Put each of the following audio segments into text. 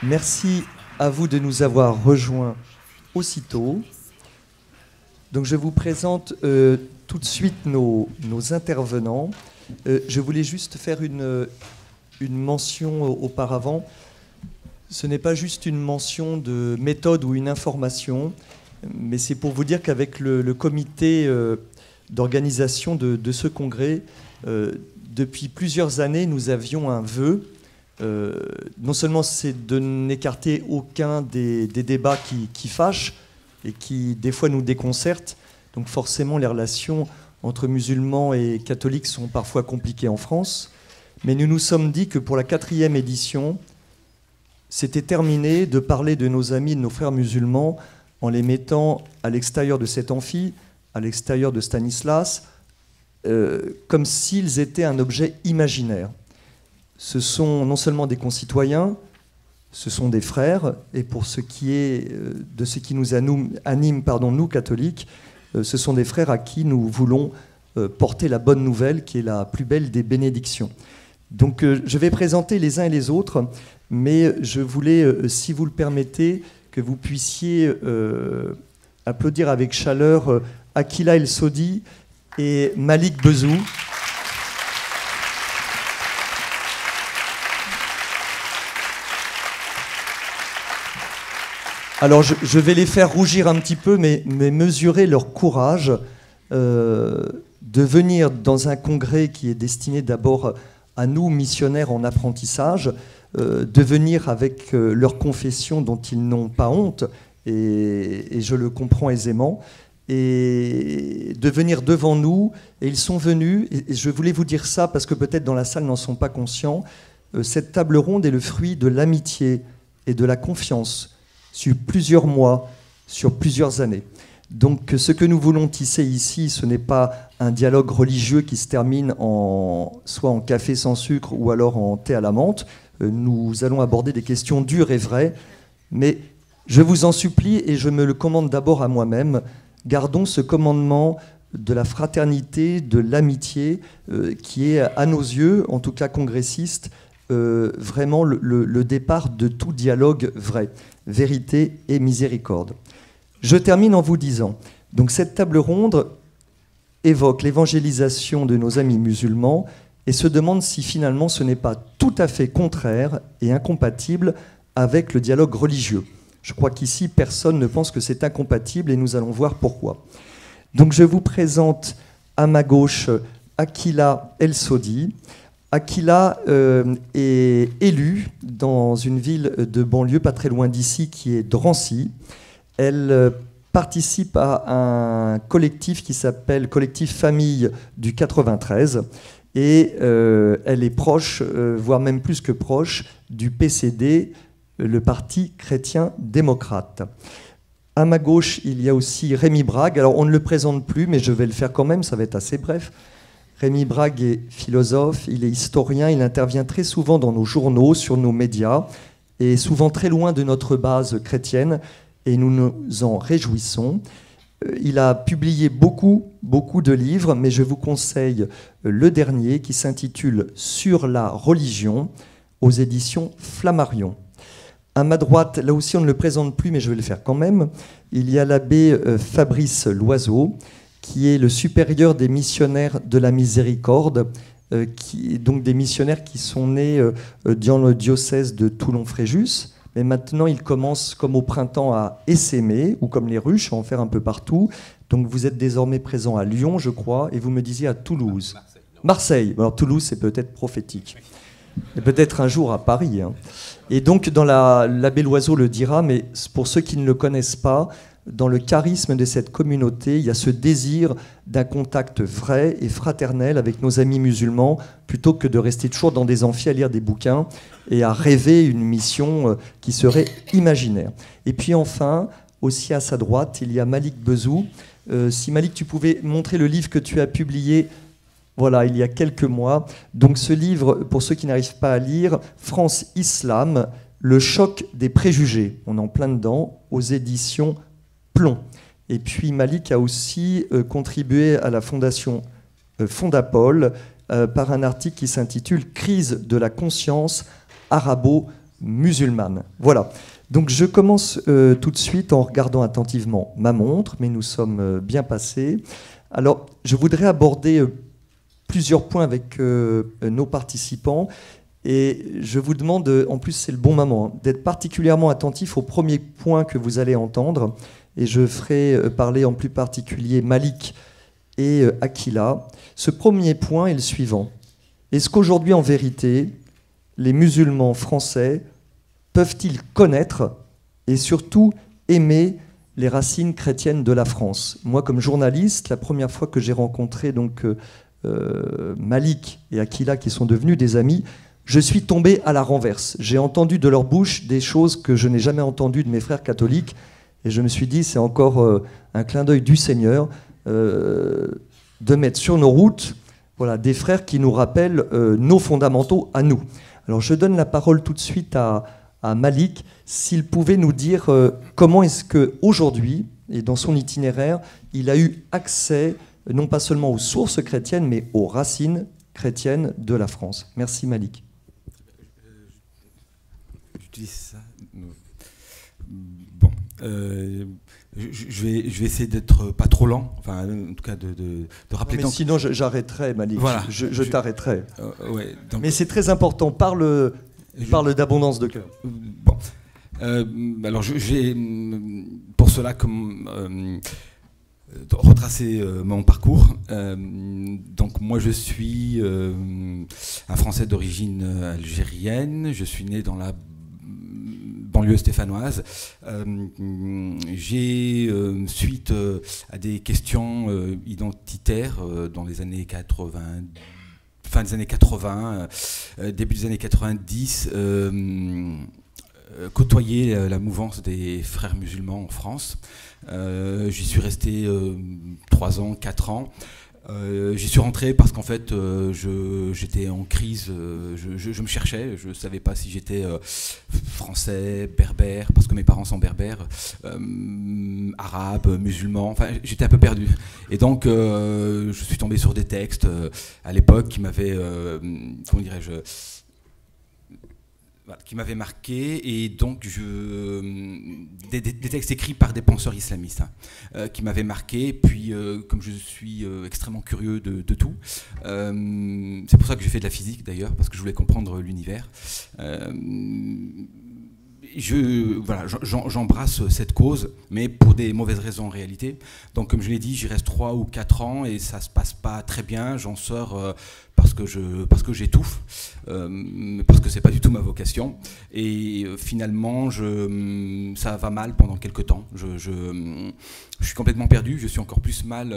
Merci à vous de nous avoir rejoints aussitôt. Donc je vous présente tout de suite nos intervenants. Je voulais juste faire une mention auparavant. Ce n'est pas juste une mention de méthode ou une information, mais c'est pour vous dire qu'avec le comité d'organisation de ce congrès, depuis plusieurs années, nous avions un vœu. Non seulement c'est de n'écarter aucun des débats qui fâchent et qui des fois nous déconcertent, donc forcément les relations entre musulmans et catholiques sont parfois compliquées en France, mais nous nous sommes dit que pour la 4e édition, c'était terminé de parler de nos amis, de nos frères musulmans en les mettant à l'extérieur de cet amphi, à l'extérieur de Stanislas, comme s'ils étaient un objet imaginaire. Ce sont non seulement des concitoyens, ce sont des frères, et pour ce qui est de ce qui nous anime, nous catholiques, ce sont des frères à qui nous voulons porter la bonne nouvelle, qui est la plus belle des bénédictions. Donc je vais présenter les uns et les autres, mais je voulais, si vous le permettez, que vous puissiez applaudir avec chaleur Akila El Sodi et Malik Bezou. Alors, je vais les faire rougir un petit peu, mais mesurer leur courage de venir dans un congrès qui est destiné d'abord à nous, missionnaires en apprentissage, de venir avec leur confession dont ils n'ont pas honte, et je le comprends aisément, et de venir devant nous. Et ils sont venus, et je voulais vous dire ça parce que peut-être dans la salle n'en sont pas conscients, cette table ronde est le fruit de l'amitié et de la confiance sur plusieurs mois, sur plusieurs années. Donc ce que nous voulons tisser ici, ce n'est pas un dialogue religieux qui se termine soit en café sans sucre ou alors en thé à la menthe. Nous allons aborder des questions dures et vraies, mais je vous en supplie, et je me le commande d'abord à moi-même, gardons ce commandement de la fraternité, de l'amitié, qui est à nos yeux, en tout cas congressistes, vraiment le départ de tout dialogue vrai. Vérité et miséricorde. Je termine en vous disant, donc cette table ronde évoque l'évangélisation de nos amis musulmans et se demande si finalement ce n'est pas tout à fait contraire et incompatible avec le dialogue religieux. Je crois qu'ici, personne ne pense que c'est incompatible et nous allons voir pourquoi. Donc je vous présente à ma gauche Akila El Sodi. Akila est élue dans une ville de banlieue pas très loin d'ici qui est Drancy. Elle participe à un collectif qui s'appelle Collectif Famille du 93 et elle est proche, voire même plus que proche, du PCD, le Parti chrétien-démocrate. À ma gauche, il y a aussi Rémi Brague. Alors on ne le présente plus, mais je vais le faire quand même, ça va être assez bref. Rémi Brague est philosophe, il est historien, il intervient très souvent dans nos journaux, sur nos médias, et souvent très loin de notre base chrétienne, et nous nous en réjouissons. Il a publié beaucoup de livres, mais je vous conseille le dernier qui s'intitule « Sur la religion » aux éditions Flammarion. À ma droite, là aussi on ne le présente plus, mais je vais le faire quand même, il y a l'abbé Fabrice Loiseau, qui est le supérieur des missionnaires de la miséricorde, donc des missionnaires qui sont nés dans le diocèse de Toulon-Fréjus. Mais maintenant, ils commencent, comme au printemps, à essaimer, ou comme les ruches, à en faire un peu partout. Donc vous êtes désormais présent à Lyon, je crois, et vous me disiez à Toulouse. Marseille. Alors Toulouse, c'est peut-être prophétique. Et peut-être un jour à Paris. Hein. Et donc, l'abbé Loiseau le dira, mais pour ceux qui ne le connaissent pas, dans le charisme de cette communauté, il y a ce désir d'un contact vrai et fraternel avec nos amis musulmans, plutôt que de rester toujours dans des amphis à lire des bouquins et à rêver une mission qui serait imaginaire. Et puis enfin, aussi à sa droite, il y a Malik Bezou. Si Malik, tu pouvais montrer le livre que tu as publié, voilà, il y a quelques mois. Donc ce livre, pour ceux qui n'arrivent pas à lire, France Islam, le choc des préjugés. On est en plein dedans, aux éditions Plomb. Et puis Malik a aussi contribué à la fondation Fondapol par un article qui s'intitule « Crise de la conscience arabo musulmane. Voilà. Donc je commence tout de suite en regardant attentivement ma montre, mais nous sommes bien passés. Alors, je voudrais aborder plusieurs points avec nos participants. Et je vous demande, en plus c'est le bon moment, hein, d'être particulièrement attentif au premier point que vous allez entendre. Et je ferai parler en plus particulier Malik et Akila. Ce premier point est le suivant. Est-ce qu'aujourd'hui, en vérité, les musulmans français peuvent-ils connaître et surtout aimer les racines chrétiennes de la France? Moi, comme journaliste, la première fois que j'ai rencontré donc, Malik et Akila, qui sont devenus des amis, je suis tombé à la renverse. J'ai entendu de leur bouche des choses que je n'ai jamais entendues de mes frères catholiques. Et je me suis dit, c'est encore un clin d'œil du Seigneur de mettre sur nos routes voilà, des frères qui nous rappellent nos fondamentaux à nous. Alors je donne la parole tout de suite à Malik, s'il pouvait nous dire comment est-ce qu'aujourd'hui, et dans son itinéraire, il a eu accès non pas seulement aux sources chrétiennes, mais aux racines chrétiennes de la France. Merci Malik. J'utilise ça. Bon, je vais essayer d'être pas trop lent, enfin en tout cas de rappeler. Non, mais sinon j'arrêterai, Malik. Voilà, je t'arrêterai. Ouais, donc, mais c'est très important. Parle d'abondance de cœur. Bon, alors j'ai pour cela retracer mon parcours. Donc moi je suis un Français d'origine algérienne. Je suis né dans la banlieue stéphanoise. J'ai, suite à des questions identitaires dans les années 80, fin des années 80, début des années 90, côtoyé la mouvance des frères musulmans en France. J'y suis resté 3 ans, 4 ans. J'y suis rentré parce qu'en fait j'étais en crise, je me cherchais, je ne savais pas si j'étais français, berbère, parce que mes parents sont berbères, arabe, musulman, enfin j'étais un peu perdu. Et donc je suis tombé sur des textes à l'époque qui m'avaient, comment dirais-je, qui m'avait marqué, et donc des textes écrits par des penseurs islamistes qui m'avaient marqué. Puis comme je suis extrêmement curieux de tout, c'est pour ça que j'ai fait de la physique d'ailleurs, parce que je voulais comprendre l'univers. J'embrasse cette cause, mais pour des mauvaises raisons en réalité. Donc comme je l'ai dit, j'y reste 3 ou 4 ans et ça se passe pas très bien. J'en sors parce que j'étouffe, parce que c'est pas du tout ma vocation. Et finalement, ça va mal pendant quelques temps. Je suis complètement perdu. Je suis encore plus mal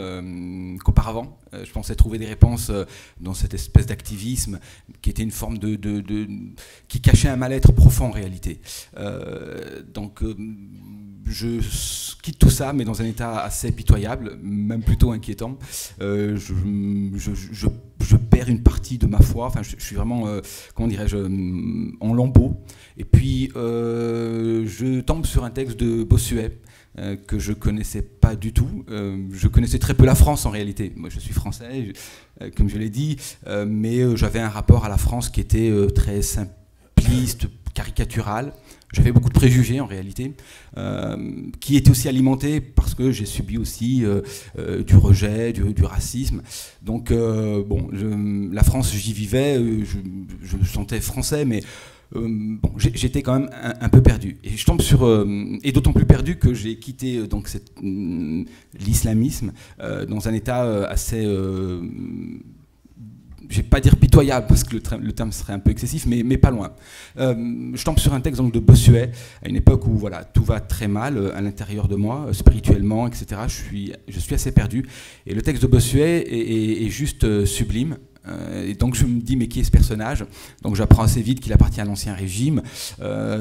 qu'auparavant. Je pensais trouver des réponses dans cette espèce d'activisme qui était une forme qui cachait un mal-être profond en réalité. Donc je quitte tout ça, mais dans un état assez pitoyable, même plutôt inquiétant. Je perds une partie de ma foi. Enfin, je suis vraiment, comment dirais-je, en lambeaux. Et puis, je tombe sur un texte de Bossuet que je connaissais pas du tout. Je connaissais très peu la France en réalité. Moi, je suis français, comme je l'ai dit, mais j'avais un rapport à la France qui était très simpliste, caricatural. J'avais beaucoup de préjugés en réalité, qui étaient aussi alimentés parce que j'ai subi aussi du rejet, du racisme. Donc bon, la France, j'y vivais, je me sentais français, mais bon, j'étais quand même un peu perdu. Et je tombe sur, et d'autant plus perdu que j'ai quitté donc l'islamisme dans un état assez je ne vais pas dire pitoyable, parce que le terme serait un peu excessif, mais pas loin. Je tombe sur un texte donc, de Bossuet, à une époque où voilà, tout va très mal à l'intérieur de moi, spirituellement, etc. Je suis assez perdu. Et le texte de Bossuet est juste sublime. Et donc je me dis, mais qui est ce personnage? Donc j'apprends assez vite qu'il appartient à l'Ancien Régime,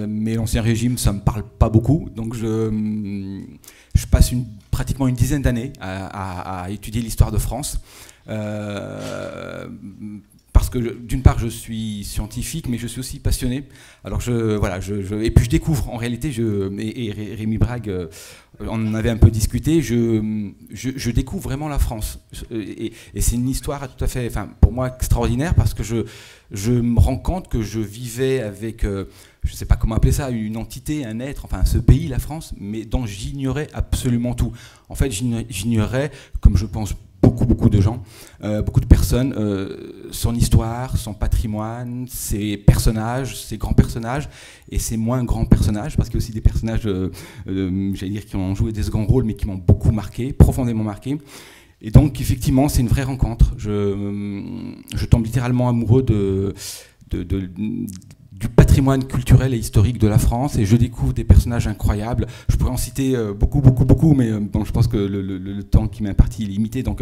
mais l'Ancien Régime, ça ne me parle pas beaucoup. Donc je passe pratiquement une dizaine d'années à étudier l'histoire de France. Parce que d'une part je suis scientifique, mais je suis aussi passionné. Alors et puis je découvre en réalité, et Rémi Brague on en avait un peu discuté, je découvre vraiment la France. Et c'est une histoire tout à fait, enfin, pour moi, extraordinaire, parce que je me rends compte que je vivais avec je ne sais pas comment appeler ça, une entité, un être, enfin ce pays, la France, mais dont j'ignorais absolument tout. En fait, j'ignorais, comme je pense beaucoup de gens, beaucoup de personnes, son histoire, son patrimoine, ses personnages, ses grands personnages et ses moins grands personnages, parce qu'il y a aussi des personnages, j'allais dire, qui ont joué des seconds rôles, mais qui m'ont beaucoup marqué, profondément marqué. Et donc, effectivement, c'est une vraie rencontre. Je tombe littéralement amoureux du patrimoine culturel et historique de la France, et je découvre des personnages incroyables. Je pourrais en citer beaucoup, mais bon, je pense que le temps qui m'est imparti est limité. Donc,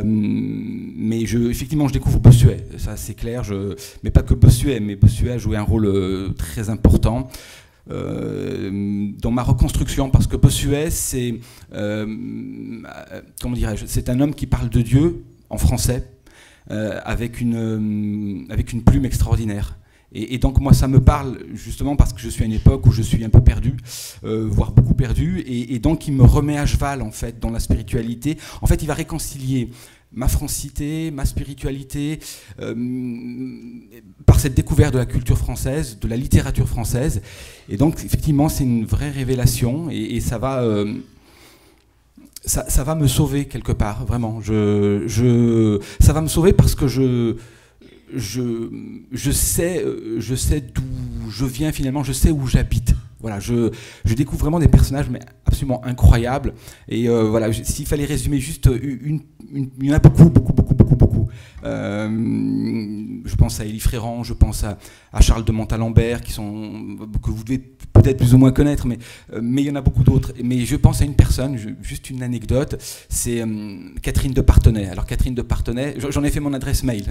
mais effectivement, je découvre Bossuet, ça c'est clair. Mais pas que Bossuet, mais Bossuet a joué un rôle très important dans ma reconstruction, parce que Bossuet, c'est comment dirais-je, c'est un homme qui parle de Dieu en français avec une plume extraordinaire. Et donc moi ça me parle justement parce que je suis à une époque où je suis un peu perdu, voire beaucoup perdu, et donc il me remet à cheval en fait dans la spiritualité. En fait il va réconcilier ma francité, ma spiritualité, par cette découverte de la culture française, de la littérature française. Et donc effectivement c'est une vraie révélation, et ça va... Ça va me sauver quelque part, vraiment. Ça va me sauver parce que je sais d'où je viens finalement, je sais où j'habite. Voilà, je découvre vraiment des personnages mais absolument incroyables. Et voilà, s'il fallait résumer juste il y en a beaucoup. Je pense à Élie Fréran, je pense à Charles de Montalembert, que vous devez peut-être plus ou moins connaître, mais il y en a beaucoup d'autres. Mais je pense à une personne, juste une anecdote, c'est Catherine de Parthenay. Alors Catherine de Parthenay, j'en ai fait mon adresse mail.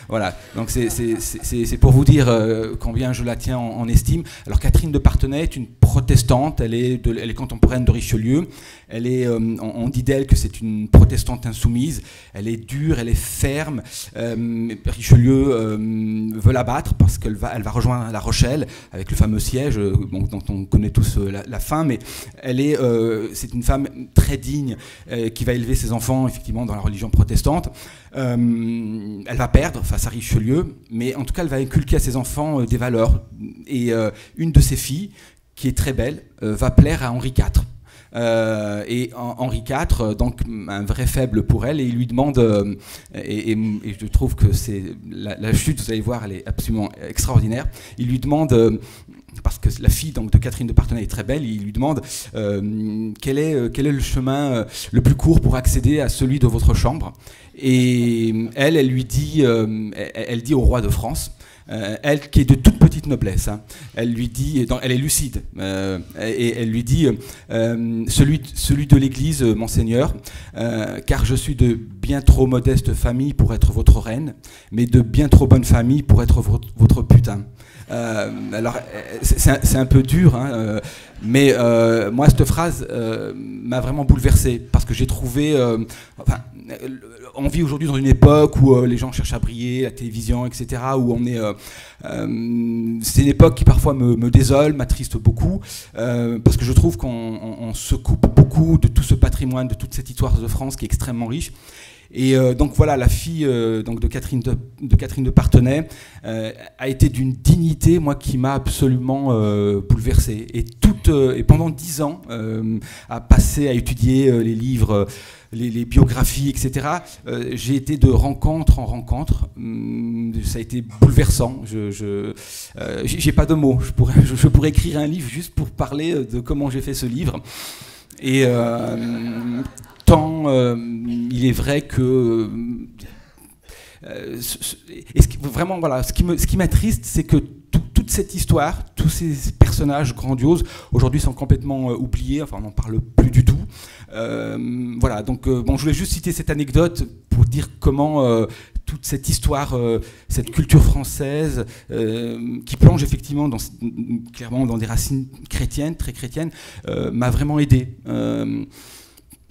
Voilà, donc c'est pour vous dire combien je la tiens en estime. Alors Catherine de Parthenay est une protestante, elle est contemporaine de Richelieu. On dit d'elle que c'est une protestante insoumise. Elle est dure, elle est ferme. Richelieu veut l'abattre parce qu'elle va rejoindre La Rochelle avec le fameux siège dont on connaît tous la fin. Mais c'est une femme très digne qui va élever ses enfants effectivement dans la religion protestante. Elle va perdre face à Richelieu, mais en tout cas elle va inculquer à ses enfants des valeurs. Et une de ses filles, qui est très belle, va plaire à Henri IV. Et Henri IV, donc un vrai faible pour elle, et il lui demande, et je trouve que c'est la chute, vous allez voir, elle est absolument extraordinaire. Il lui demande, parce que la fille donc, de Catherine de Parthenay est très belle, il lui demande quel est le chemin le plus court pour accéder à celui de votre chambre. Et elle lui dit, elle dit au roi de France. Elle qui est de toute petite noblesse, hein, elle lui dit, elle est lucide, et elle lui dit celui de l'Église, monseigneur, car je suis de bien trop modeste famille pour être votre reine, mais de bien trop bonne famille pour être votre putain. Alors c'est un peu dur, hein, mais moi cette phrase m'a vraiment bouleversé parce que j'ai trouvé, on vit aujourd'hui dans une époque où les gens cherchent à briller, la télévision, etc., où on est... c'est une époque qui parfois me désole, m'attriste beaucoup, parce que je trouve qu'on se coupe beaucoup de tout ce patrimoine, de toute cette histoire de France qui est extrêmement riche. Et donc voilà, la fille donc de Catherine de Parthenay a été d'une dignité, moi, qui m'a absolument bouleversé. Et pendant 10 ans, à passer à étudier les livres, les biographies, etc., j'ai été de rencontre en rencontre. Ça a été bouleversant. J'ai pas de mots. Je pourrais écrire un livre juste pour parler de comment j'ai fait ce livre. Et il est vrai que vraiment voilà, ce qui m'attriste, c'est que toute cette histoire, tous ces personnages grandioses aujourd'hui sont complètement oubliés, enfin on n'en parle plus du tout. Voilà, donc bon, je voulais juste citer cette anecdote pour dire comment toute cette histoire, cette culture française qui plonge effectivement clairement dans des racines chrétiennes, très chrétiennes, m'a vraiment aidé.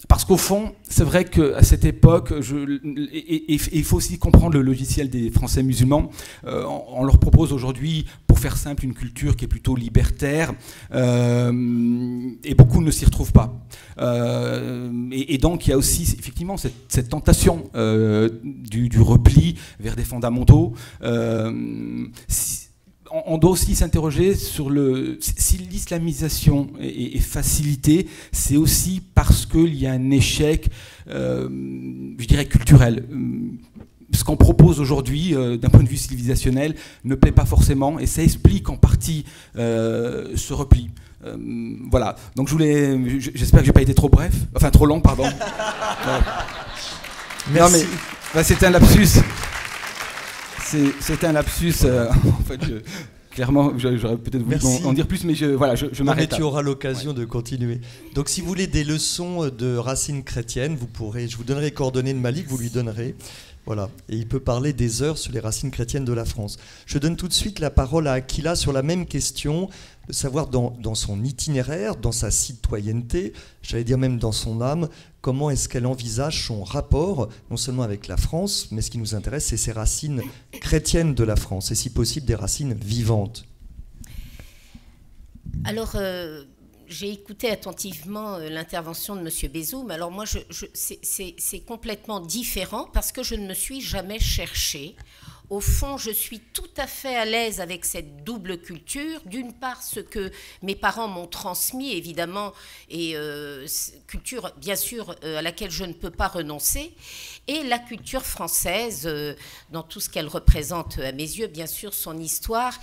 Parce qu'au fond, c'est vrai qu'à cette époque, il faut aussi comprendre le logiciel des Français musulmans. On leur propose aujourd'hui, pour faire simple, une culture qui est plutôt libertaire, et beaucoup ne s'y retrouvent pas. Et donc, il y a aussi effectivement cette tentation du repli vers des fondamentaux. on doit aussi s'interroger sur si l'islamisation est facilitée, c'est aussi parce qu'il y a un échec, je dirais, culturel. Ce qu'on propose aujourd'hui, d'un point de vue civilisationnel, ne plaît pas forcément, et ça explique en partie ce repli. Voilà. Donc j'espère que j'ai pas été trop bref, enfin trop long, pardon. Merci. Non mais c'était un lapsus. C'était un lapsus. En fait, clairement, j'aurais peut-être voulu en dire plus, mais je m'arrête. Mais tu auras l'occasion de continuer. Donc, si vous voulez des leçons de racines chrétiennes, je vous donnerai les coordonnées de Malik, vous lui donnerez. Voilà. Et il peut parler des heures sur les racines chrétiennes de la France. Je donne tout de suite la parole à Aquila sur la même question, de savoir dans son itinéraire, dans sa citoyenneté, j'allais dire même dans son âme, comment est-ce qu'elle envisage son rapport, non seulement avec la France, mais ce qui nous intéresse, c'est ses racines chrétiennes de la France, et si possible des racines vivantes. Alors, j'ai écouté attentivement l'intervention de M. Bézou, mais alors moi, c'est complètement différent parce que je ne me suis jamais cherchée. Au fond, je suis tout à fait à l'aise avec cette double culture. D'une part, ce que mes parents m'ont transmis, évidemment, et culture, bien sûr, à laquelle je ne peux pas renoncer, et la culture française, dans tout ce qu'elle représente à mes yeux, bien sûr, son histoire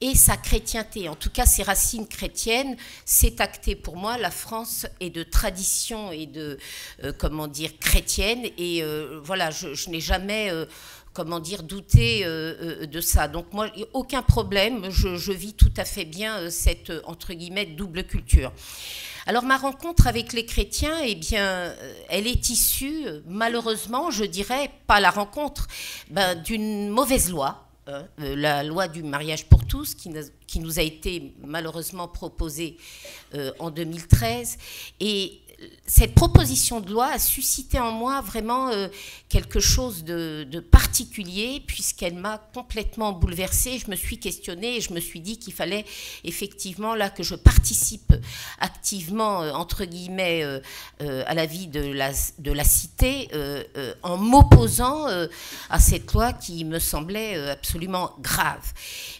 et sa chrétienté. En tout cas, ses racines chrétiennes, c'est acté pour moi. La France est de tradition et de, chrétienne. Et voilà, je n'ai jamais... douter de ça. Donc moi, aucun problème, je vis tout à fait bien cette, entre guillemets, double culture. Alors ma rencontre avec les chrétiens, eh bien, elle est issue, malheureusement, je dirais, pas la rencontre, d'une mauvaise loi, la loi du mariage pour tous, qui nous a été malheureusement proposée en 2013, et cette proposition de loi a suscité en moi vraiment quelque chose de particulier, puisqu'elle m'a complètement bouleversée. Je me suis questionnée et je me suis dit qu'il fallait effectivement là que je participe activement, entre guillemets, à la vie de la cité, en m'opposant à cette loi qui me semblait absolument grave.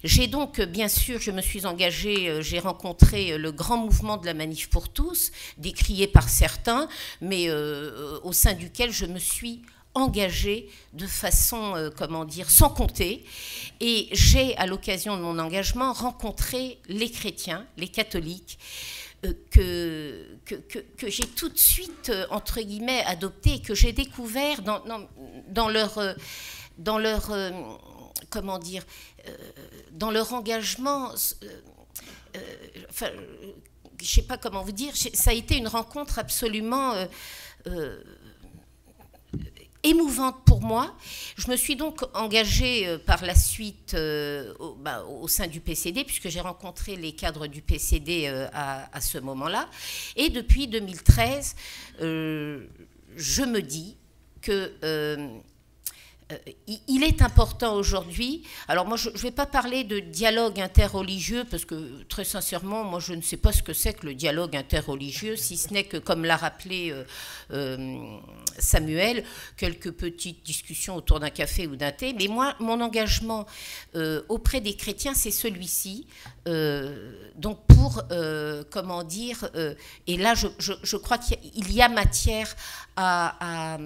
J'ai donc, bien sûr, je me suis engagée, j'ai rencontré le grand mouvement de la Manif pour tous, décrié par certains, mais au sein duquel je me suis engagée de façon, sans compter. Et j'ai, à l'occasion de mon engagement, rencontré les chrétiens, les catholiques, que j'ai tout de suite, entre guillemets, adopté et que j'ai découvert dans leur engagement, je ne sais pas comment vous dire, ça a été une rencontre absolument émouvante pour moi. Je me suis donc engagée par la suite au sein du PCD, puisque j'ai rencontré les cadres du PCD à ce moment-là. Et depuis 2013, je me dis que... il est important aujourd'hui, alors moi je ne vais pas parler de dialogue interreligieux parce que très sincèrement moi je ne sais pas ce que c'est que le dialogue interreligieux, si ce n'est que comme l'a rappelé Samuel, quelques petites discussions autour d'un café ou d'un thé, mais moi mon engagement auprès des chrétiens c'est celui-ci, donc pour et là je crois qu'il y a matière à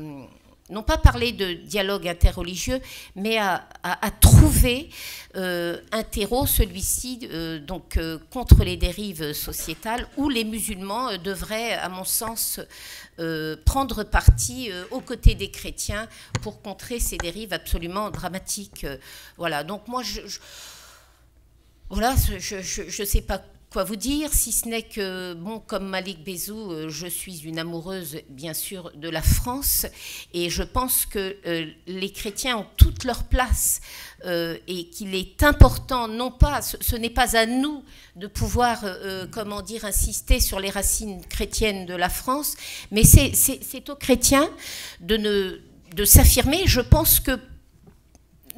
non pas parler de dialogue interreligieux, mais à trouver un terreau, celui-ci, contre les dérives sociétales, où les musulmans devraient, à mon sens, prendre parti aux côtés des chrétiens pour contrer ces dérives absolument dramatiques. Voilà, donc moi, je sais pas quoi vous dire, si ce n'est que, comme Malik Bézou, je suis une amoureuse, bien sûr, de la France, et je pense que les chrétiens ont toute leur place, et qu'il est important, non pas, ce n'est pas à nous de pouvoir, insister sur les racines chrétiennes de la France, mais c'est aux chrétiens de s'affirmer. Je pense que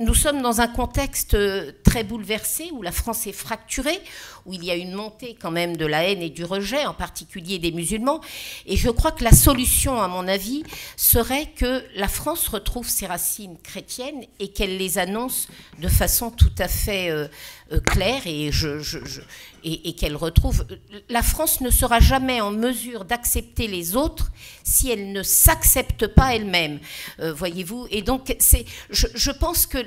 nous sommes dans un contexte très bouleversé, où la France est fracturée, où il y a une montée quand même de la haine et du rejet, en particulier des musulmans. Et je crois que la solution, à mon avis, serait que la France retrouve ses racines chrétiennes et qu'elle les annonce de façon tout à fait claire et qu'elle retrouve... La France ne sera jamais en mesure d'accepter les autres si elle ne s'accepte pas elle-même, voyez-vous. Et donc, je pense que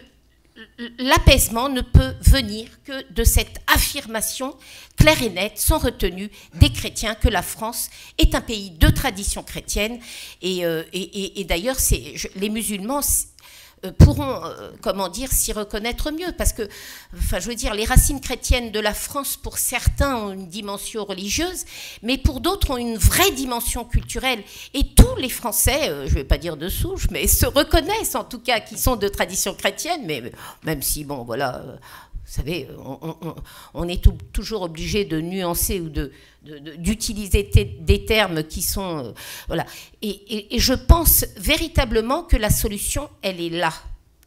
l'apaisement ne peut venir que de cette affirmation claire et nette, sans retenue, des chrétiens, que la France est un pays de tradition chrétienne. Et d'ailleurs, les musulmans pourront, comment dire, s'y reconnaître mieux, parce que, enfin, je veux dire, les racines chrétiennes de la France, pour certains, ont une dimension religieuse, mais pour d'autres, ont une vraie dimension culturelle. Et tous les Français, je ne vais pas dire de souche, mais se reconnaissent, en tout cas, qui sont de tradition chrétienne, mais même si, bon, voilà... Vous savez, on est toujours obligé de nuancer ou d'utiliser des termes qui sont... voilà. Et je pense véritablement que la solution, elle est là.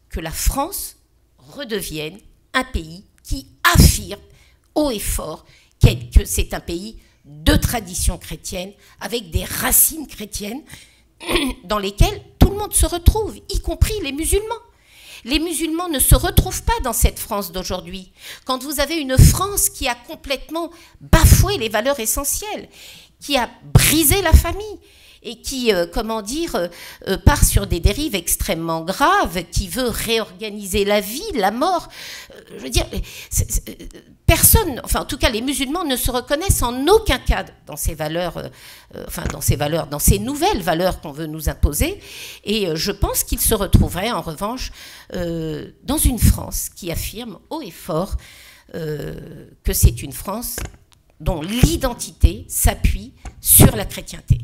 Que la France redevienne un pays qui affirme haut et fort que c'est un pays de tradition chrétienne, avec des racines chrétiennes, dans lesquelles tout le monde se retrouve, y compris les musulmans. Les musulmans ne se retrouvent pas dans cette France d'aujourd'hui. Quand vous avez une France qui a complètement bafoué les valeurs essentielles, qui a brisé la famille et qui, comment dire, part sur des dérives extrêmement graves, qui veut réorganiser la vie, la mort. Je veux dire, personne, enfin en tout cas les musulmans ne se reconnaissent en aucun cas dans ces valeurs, dans ces nouvelles valeurs qu'on veut nous imposer. Et je pense qu'ils se retrouveraient en revanche dans une France qui affirme haut et fort que c'est une France dont l'identité s'appuie sur la chrétienté.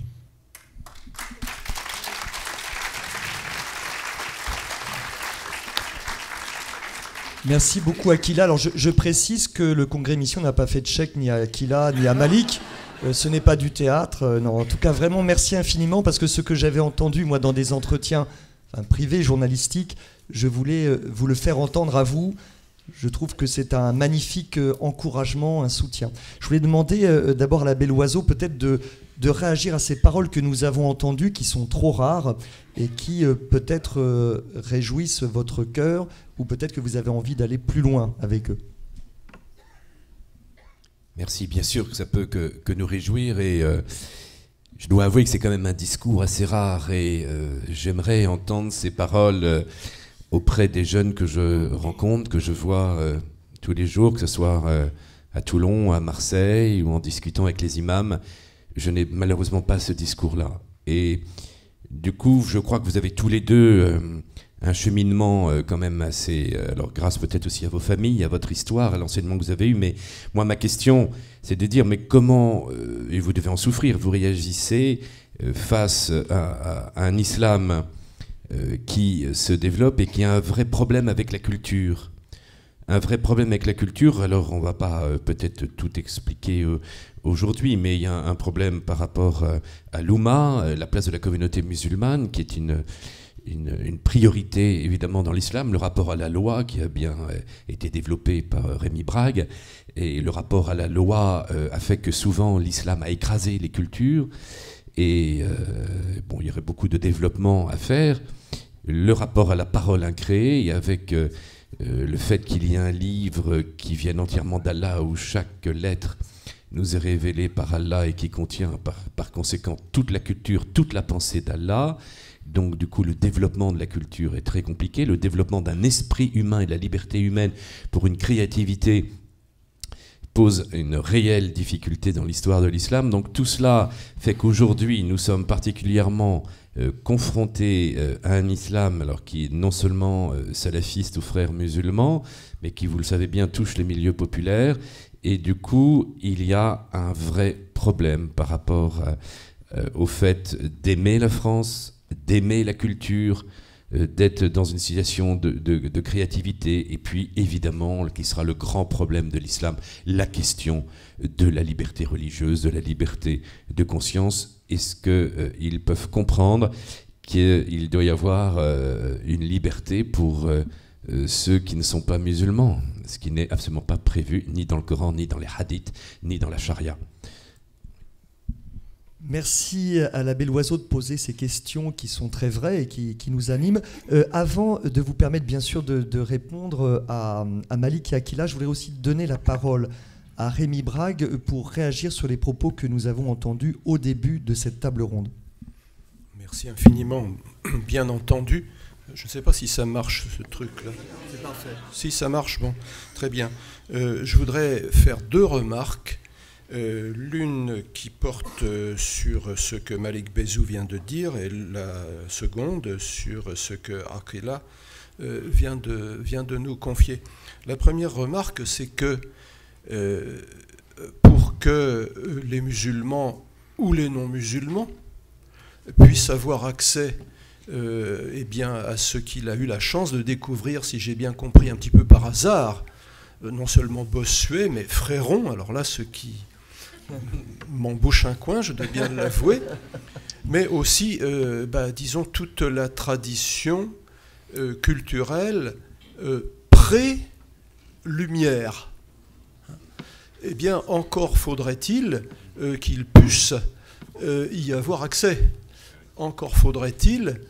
Merci beaucoup Akila. Alors je précise que le Congrès Mission n'a pas fait de chèque ni à Akila ni à Malik. Ce n'est pas du théâtre. Non, en tout cas, vraiment merci infiniment, parce que ce que j'avais entendu, moi, dans des entretiens privés, journalistiques, je voulais vous le faire entendre à vous. Je trouve que c'est un magnifique encouragement, un soutien. Je voulais demander d'abord à la Belle Oiseau peut-être de réagir à ces paroles que nous avons entendues, qui sont trop rares et qui peut-être réjouissent votre cœur, ou peut-être que vous avez envie d'aller plus loin avec eux. Merci, bien sûr que ça peut que nous réjouir, et je dois avouer que c'est quand même un discours assez rare, et j'aimerais entendre ces paroles auprès des jeunes que je rencontre, que je vois tous les jours, que ce soit à Toulon, à Marseille, ou en discutant avec les imams. Je n'ai malheureusement pas ce discours-là. Et du coup, je crois que vous avez tous les deux un cheminement quand même assez... alors grâce peut-être aussi à vos familles, à votre histoire, à l'enseignement que vous avez eu, mais moi ma question c'est de dire, mais comment, et vous devez en souffrir, vous réagissez face à un islam qui se développe et qui a un vrai problème avec la culture. Un vrai problème avec la culture, alors on ne va pas peut-être tout expliquer aujourd'hui, mais il y a un problème par rapport à l'Oumma, la place de la communauté musulmane, qui est une priorité évidemment dans l'islam, le rapport à la loi qui a bien été développé par Rémi Brague, et le rapport à la loi a fait que souvent l'islam a écrasé les cultures, et bon, il y aurait beaucoup de développement à faire. Le rapport à la parole incréée, avec le fait qu'il y ait un livre qui vienne entièrement d'Allah, où chaque lettre nous est révélée par Allah et qui contient par conséquent toute la culture, toute la pensée d'Allah. Donc du coup le développement de la culture est très compliqué, le développement d'un esprit humain et de la liberté humaine pour une créativité pose une réelle difficulté dans l'histoire de l'islam. Donc tout cela fait qu'aujourd'hui nous sommes particulièrement confrontés à un islam alors qui est non seulement salafiste ou frère musulman, mais qui, vous le savez bien, touche les milieux populaires. Et du coup il y a un vrai problème par rapport au fait d'aimer la France, d'aimer la culture, d'être dans une situation de créativité, et puis évidemment, qui sera le grand problème de l'islam, la question de la liberté religieuse, de la liberté de conscience. Est-ce qu'ils peuvent comprendre qu'il doit y avoir une liberté pour ceux qui ne sont pas musulmans, ce qui n'est absolument pas prévu ni dans le Coran, ni dans les hadiths, ni dans la charia. Merci à l'abbé Loiseau de poser ces questions qui sont très vraies et qui nous animent. Avant de vous permettre bien sûr de répondre à Malik et Akila, je voudrais aussi donner la parole à Rémi Brague pour réagir sur les propos que nous avons entendus au début de cette table ronde. Merci infiniment, bien entendu. Je ne sais pas si ça marche, ce truc-là. C'est parfait. Si ça marche, bon, très bien. Je voudrais faire deux remarques. L'une qui porte sur ce que Malik Bézou vient de dire et la seconde sur ce que Akila vient de nous confier. La première remarque, c'est que pour que les musulmans ou les non-musulmans puissent avoir accès eh bien, à ce qu'il a eu la chance de découvrir, si j'ai bien compris un petit peu par hasard, non seulement Bossuet, mais Fréron, alors là, ce qui m'embouche un coin, je dois bien l'avouer, mais aussi, disons, toute la tradition culturelle pré-lumière. Eh bien, encore faudrait-il qu'ils puissent y avoir accès. Encore faudrait-il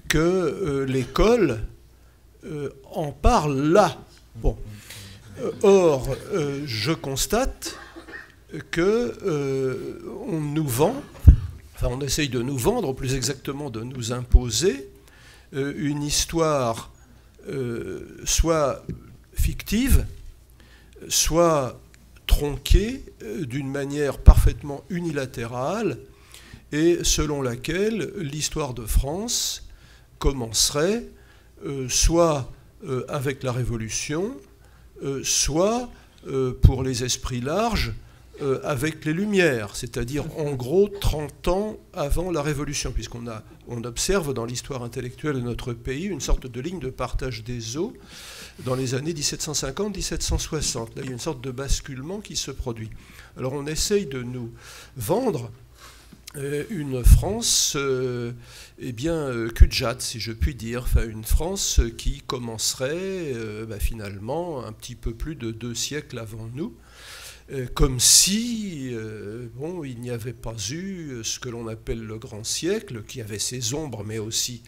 que l'école en parle là. Bon. Or, je constate que on nous vend, enfin on essaye de nous vendre, plus exactement de nous imposer une histoire soit fictive, soit tronquée d'une manière parfaitement unilatérale et selon laquelle l'histoire de France commencerait soit avec la Révolution, soit pour les esprits larges, avec les Lumières, c'est-à-dire en gros 30 ans avant la Révolution, puisqu'on observe dans l'histoire intellectuelle de notre pays une sorte de ligne de partage des eaux dans les années 1750-1760. Là, il y a une sorte de basculement qui se produit. Alors on essaye de nous vendre une France cul-de-jatte, si je puis dire, enfin, une France qui commencerait finalement un petit peu plus de 2 siècles avant nous, comme si il n'y avait pas eu ce que l'on appelle le grand siècle, qui avait ses ombres, mais aussi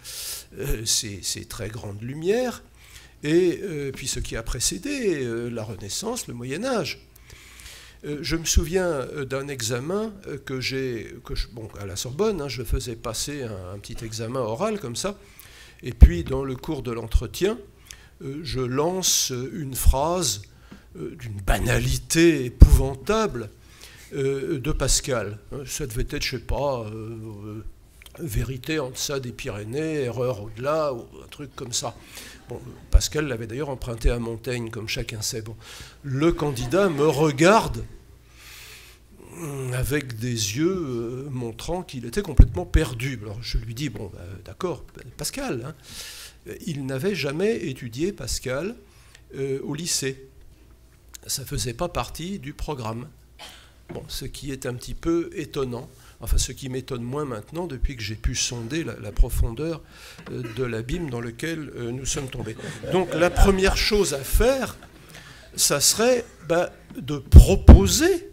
ses très grandes lumières, et puis ce qui a précédé la Renaissance, le Moyen-Âge. Je me souviens d'un examen à la Sorbonne, je faisais passer un petit examen oral comme ça, et puis dans le cours de l'entretien, je lance une phrase d'une banalité épouvantable de Pascal. Ça devait être, je ne sais pas, vérité en deçà des Pyrénées, erreur au-delà, ou un truc comme ça. Bon, Pascal l'avait d'ailleurs emprunté à Montaigne, comme chacun sait. Bon, le candidat me regarde avec des yeux montrant qu'il était complètement perdu. Alors je lui dis, bon, d'accord, Pascal, hein. Il n'avait jamais étudié Pascal au lycée. Ça ne faisait pas partie du programme. Bon, ce qui est un petit peu étonnant. Enfin, ce qui m'étonne moins maintenant depuis que j'ai pu sonder la profondeur de l'abîme dans lequel nous sommes tombés. Donc la première chose à ça serait de proposer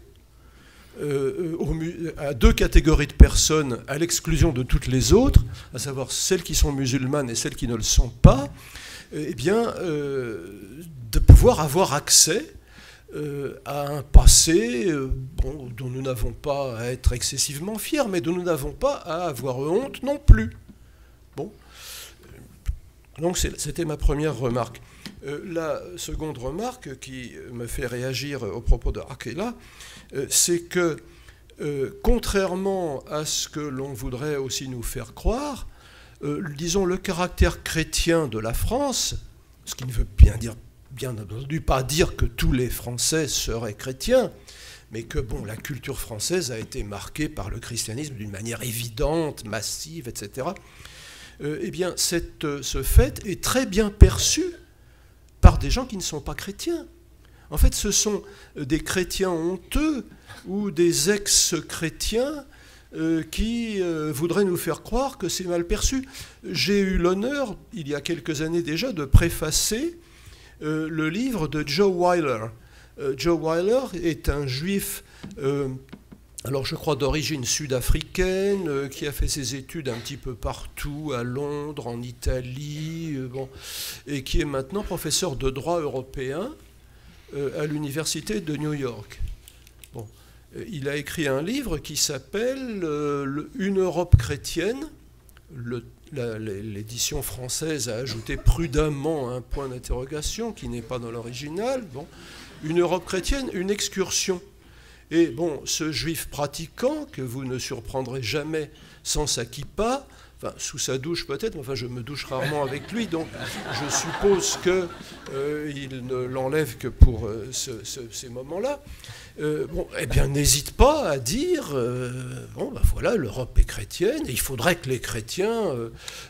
à 2 catégories de personnes, à l'exclusion de toutes les autres, à savoir celles qui sont musulmanes et celles qui ne le sont pas, de pouvoir avoir accès à un passé dont nous n'avons pas à être excessivement fiers, mais dont nous n'avons pas à avoir honte non plus. Bon. Donc c'était ma première remarque. La seconde remarque qui me fait réagir au propos de Akila, c'est que contrairement à ce que l'on voudrait aussi nous faire croire, disons le caractère chrétien de la France, ce qui ne veut bien entendu pas dire que tous les Français seraient chrétiens, mais que la culture française a été marquée par le christianisme d'une manière évidente, massive, etc. Ce fait est très bien perçu par des gens qui ne sont pas chrétiens. En fait, ce sont des chrétiens honteux ou des ex-chrétiens qui voudraient nous faire croire que c'est mal perçu. J'ai eu l'honneur, il y a quelques années déjà, de préfacer le livre de Joe Weiler. Joe Weiler est un juif, alors je crois d'origine sud-africaine, qui a fait ses études un petit peu partout, à Londres, en Italie, et qui est maintenant professeur de droit européen à l'université de New York. Bon. Il a écrit un livre qui s'appelle Une Europe chrétienne. L'édition française a ajouté prudemment un point d'interrogation qui n'est pas dans l'original. Bon. Une Europe chrétienne, une excursion. Et bon, ce juif pratiquant, que vous ne surprendrez jamais sans sa kippa, enfin, sous sa douche peut-être, mais enfin, je me douche rarement avec lui, donc je suppose qu'il ne l'enlève que pour ces moments-là. Bon, eh bien, n'hésite pas à dire, bon, ben voilà, l'Europe est chrétienne, et il faudrait que les chrétiens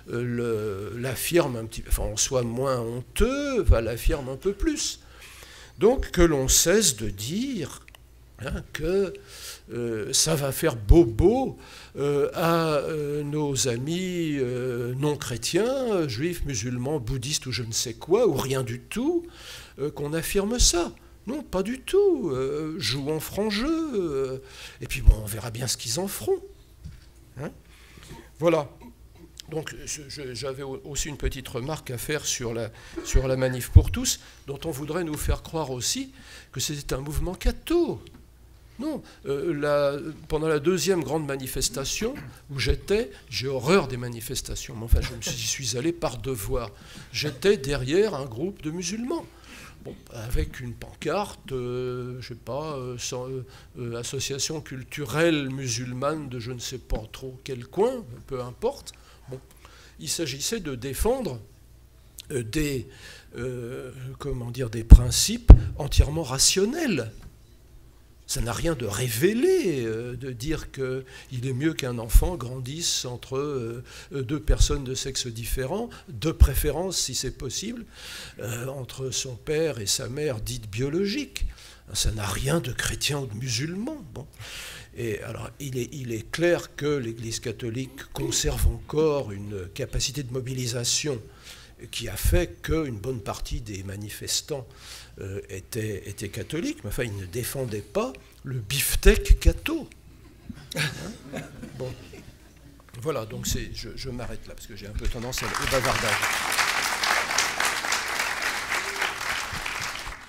l'affirment un petit peu, enfin, on soit moins honteux, enfin, l'affirment un peu plus. Donc, que l'on cesse de dire que ça va faire bobo à nos amis non chrétiens, juifs, musulmans, bouddhistes ou je ne sais quoi, ou rien du tout, qu'on affirme ça. Non, pas du tout. Jouons franc jeu. Et puis bon, on verra bien ce qu'ils en feront. Hein? Voilà. Donc j'avais aussi une petite remarque à faire sur la manif pour tous, dont on voudrait nous faire croire aussi que c'était un mouvement catho. Non, pendant la deuxième grande manifestation où j'étais, j'ai horreur des manifestations, mais enfin j'y suis allé par devoir. J'étais derrière un groupe de musulmans, bon, avec une pancarte, je ne sais pas, association culturelle musulmane de je ne sais pas trop quel coin, peu importe. Bon, il s'agissait de défendre des principes entièrement rationnels. Ça n'a rien de révélé de dire qu'il est mieux qu'un enfant grandisse entre deux personnes de sexe différent, de préférence, si c'est possible, entre son père et sa mère dite biologique. Ça n'a rien de chrétien ou de musulman. Bon. Et alors, il est clair que l'Église catholique conserve encore une capacité de mobilisation qui a fait qu'une bonne partie des manifestants étaient catholiques, mais enfin, ils ne défendaient pas le beefsteak catho. Hein? Bon. Voilà, donc je m'arrête là, parce que j'ai un peu tendance au bavardage.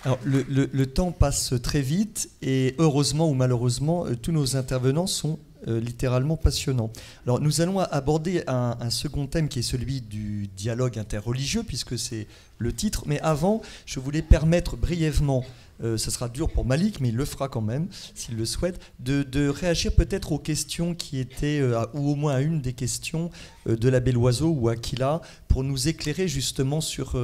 Alors, le temps passe très vite, et heureusement ou malheureusement, tous nos intervenants sont littéralement passionnant. Alors nous allons aborder un second thème qui est celui du dialogue interreligieux, puisque c'est le titre, mais avant je voulais permettre brièvement, ça sera dur pour Malik mais il le fera quand même s'il le souhaite, de réagir peut-être aux questions qui étaient, ou au moins à une des questions de l'abbé Loiseau ou Aquila, pour nous éclairer justement sur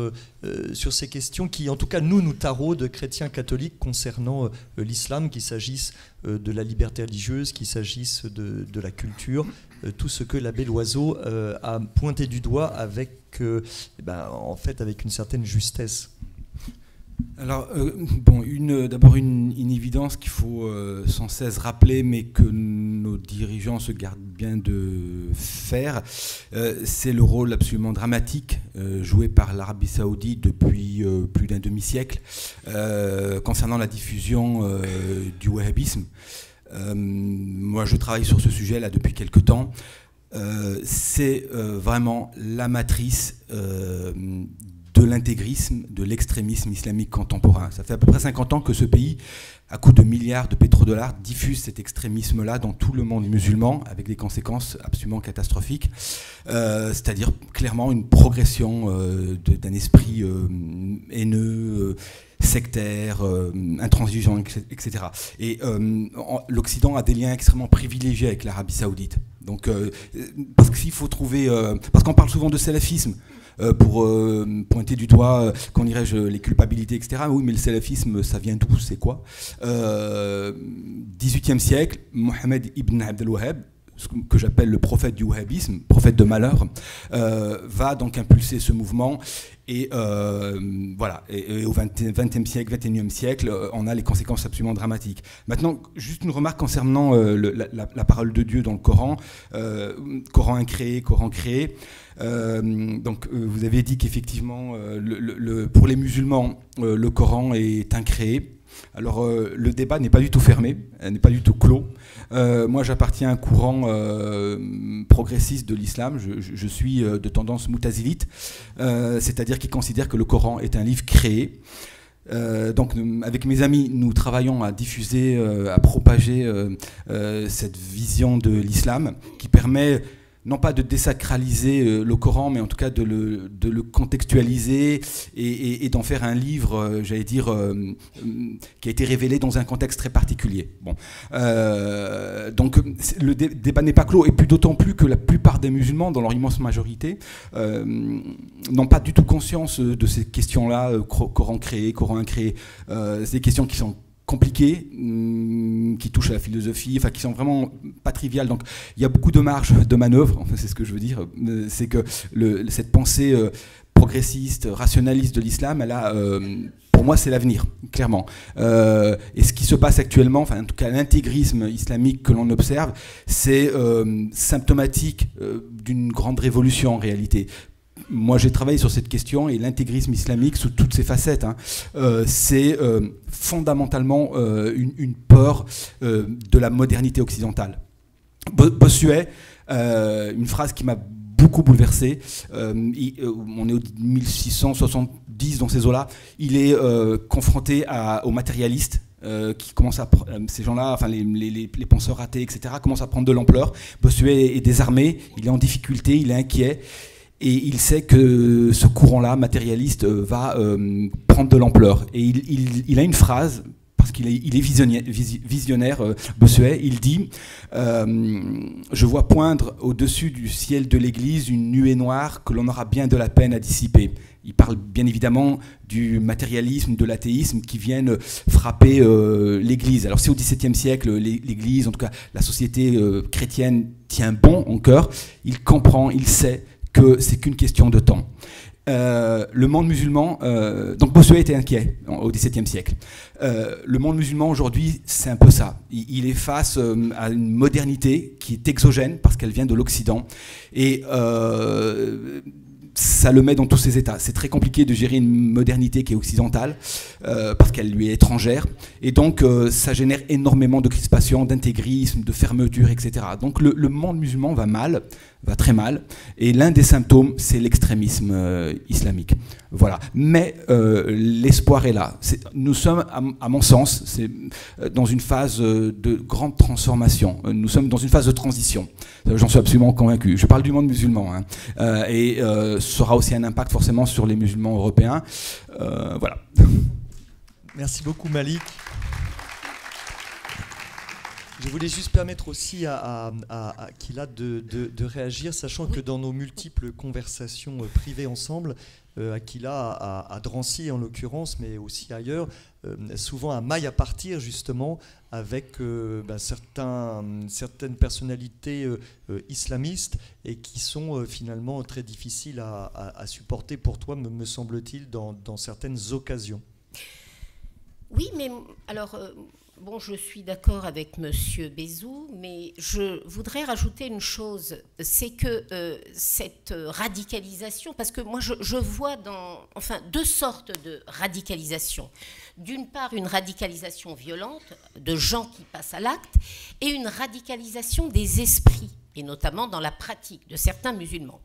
ces questions qui en tout cas nous taraudent chrétiens catholiques concernant l'islam, qu'il s'agisse de la liberté religieuse, qu'il s'agisse de la culture, tout ce que l'abbé Loiseau a pointé du doigt avec, en fait, avec une certaine justesse. Alors, bon, d'abord une évidence qu'il faut sans cesse rappeler, mais que nos dirigeants se gardent bien de faire, c'est le rôle absolument dramatique joué par l'Arabie Saoudite depuis plus d'un demi-siècle concernant la diffusion du wahhabisme. Moi, je travaille sur ce sujet là depuis quelque temps. C'est vraiment la matrice de l'intégrisme, de l'extrémisme islamique contemporain. Ça fait à peu près 50 ans que ce pays, à coups de milliards de pétrodollars, diffuse cet extrémisme-là dans tout le monde musulman, avec des conséquences absolument catastrophiques, c'est-à-dire clairement une progression d'un esprit haineux, sectaire, intransigeant, etc. Et l'Occident a des liens extrêmement privilégiés avec l'Arabie Saoudite. Donc, parce qu'il faut trouver... parce qu'on parle souvent de salafisme, pour pointer du doigt, qu'on dirait-je, les culpabilités, etc. Oui, mais le salafisme, ça vient d'où? C'est quoi? 18e siècle, Mohammed ibn Abd al-Wahhab, que j'appelle le prophète du wahhabisme, prophète de malheur, va donc impulser ce mouvement. Et voilà, et au XXe siècle, XXIe siècle, on a les conséquences absolument dramatiques. Maintenant, juste une remarque concernant la parole de Dieu dans le Coran. Coran incréé, Coran créé. Donc, vous avez dit qu'effectivement, pour les musulmans, le Coran est incréé. Alors, le débat n'est pas du tout fermé, n'est pas du tout clos. Moi, j'appartiens à un courant progressiste de l'islam. Je suis de tendance moutazilite, c'est-à-dire qui considère que le Coran est un livre créé. Donc, avec mes amis, nous travaillons à diffuser, à propager cette vision de l'islam qui permet non pas de désacraliser le Coran, mais en tout cas de le contextualiser et d'en faire un livre, j'allais dire, qui a été révélé dans un contexte très particulier. Bon. Donc le débat n'est pas clos, et puis d'autant plus que la plupart des musulmans, dans leur immense majorité, n'ont pas du tout conscience de ces questions-là, Coran créé, Coran incréé. C'est des questions qui sont compliquées, qui touchent à la philosophie, enfin qui sont vraiment pas triviales. Donc il y a beaucoup de marge de manœuvre, enfin, c'est ce que je veux dire. C'est que cette pensée progressiste, rationaliste de l'islam, elle a, pour moi, c'est l'avenir, clairement. Et ce qui se passe actuellement, enfin en tout cas l'intégrisme islamique que l'on observe, c'est symptomatique d'une grande révolution en réalité. Moi, j'ai travaillé sur cette question, et l'intégrisme islamique, sous toutes ses facettes, c'est fondamentalement une peur de la modernité occidentale. Bossuet, une phrase qui m'a beaucoup bouleversé, on est au 1670 dans ces eaux-là, il est confronté aux matérialistes, qui commencent à, ces gens-là, enfin les penseurs athées, etc., commencent à prendre de l'ampleur. Bossuet est désarmé, il est en difficulté, il est inquiet. Et il sait que ce courant-là, matérialiste, va prendre de l'ampleur. Et il a une phrase, parce qu'il est visionnaire, Bossuet, il dit « Je vois poindre au-dessus du ciel de l'église une nuée noire que l'on aura bien de la peine à dissiper. » Il parle bien évidemment du matérialisme, de l'athéisme qui viennent frapper l'Église. Alors si au XVIIe siècle, l'Église, en tout cas la société chrétienne, tient bon en cœur, il comprend, il sait que c'est qu'une question de temps. Le monde musulman, donc Bossuet était inquiet au XVIIe siècle. Le monde musulman aujourd'hui, c'est un peu ça. Il est face à une modernité qui est exogène parce qu'elle vient de l'Occident, et ça le met dans tous ses états. C'est très compliqué de gérer une modernité qui est occidentale parce qu'elle lui est étrangère, et donc ça génère énormément de crispation, d'intégrisme, de fermeture, etc. Donc le monde musulman va mal, va très mal, et l'un des symptômes, c'est l'extrémisme islamique. Voilà. Mais l'espoir est là. Nous sommes, à mon sens, dans une phase de grande transformation. Nous sommes dans une phase de transition. J'en suis absolument convaincu. Je parle du monde musulman, hein. Et ça aura aussi un impact forcément sur les musulmans européens. Voilà. Merci beaucoup, Malik. Je voulais juste permettre aussi à Akila de réagir, sachant que dans nos multiples conversations privées ensemble, Akila à Drancy en l'occurrence, mais aussi ailleurs, souvent un maille à partir justement avec certaines personnalités islamistes, et qui sont finalement très difficiles à supporter pour toi, me semble-t-il, dans certaines occasions. Oui, mais alors... Bon, je suis d'accord avec Monsieur Bézou, mais je voudrais rajouter une chose, c'est que cette radicalisation, parce que moi je vois deux sortes de radicalisation. D'une part, une radicalisation violente de gens qui passent à l'acte, et une radicalisation des esprits, et notamment dans la pratique de certains musulmans.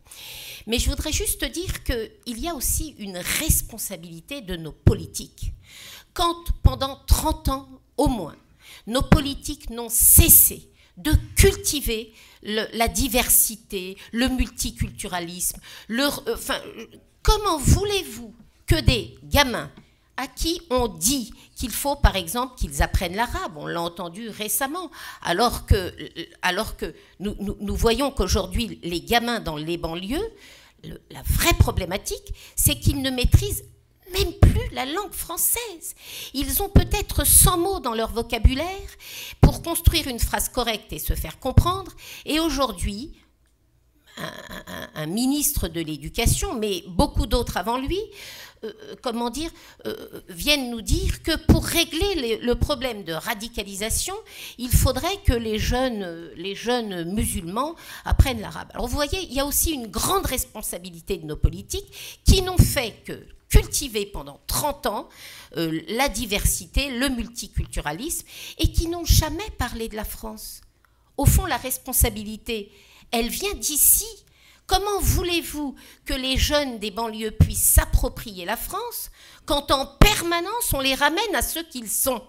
Mais je voudrais juste dire qu'il y a aussi une responsabilité de nos politiques. Quand pendant 30 ans, au moins, nos politiques n'ont cessé de cultiver la diversité, le multiculturalisme. Comment voulez-vous que des gamins à qui on dit qu'il faut, par exemple, qu'ils apprennent l'arabe, on l'a entendu récemment, alors que nous voyons qu'aujourd'hui, les gamins dans les banlieues, la vraie problématique, c'est qu'ils ne maîtrisent même plus la langue française. Ils ont peut-être 100 mots dans leur vocabulaire pour construire une phrase correcte et se faire comprendre. Et aujourd'hui, un ministre de l'Éducation, mais beaucoup d'autres avant lui, viennent nous dire que pour régler le problème de radicalisation, il faudrait que les jeunes musulmans apprennent l'arabe. Alors vous voyez, il y a aussi une grande responsabilité de nos politiques qui n'ont fait que cultiver pendant 30 ans la diversité, le multiculturalisme, et qui n'ont jamais parlé de la France. Au fond, la responsabilité, elle vient d'ici. Comment voulez-vous que les jeunes des banlieues puissent s'approprier la France quand en permanence on les ramène à ce qu'ils sont?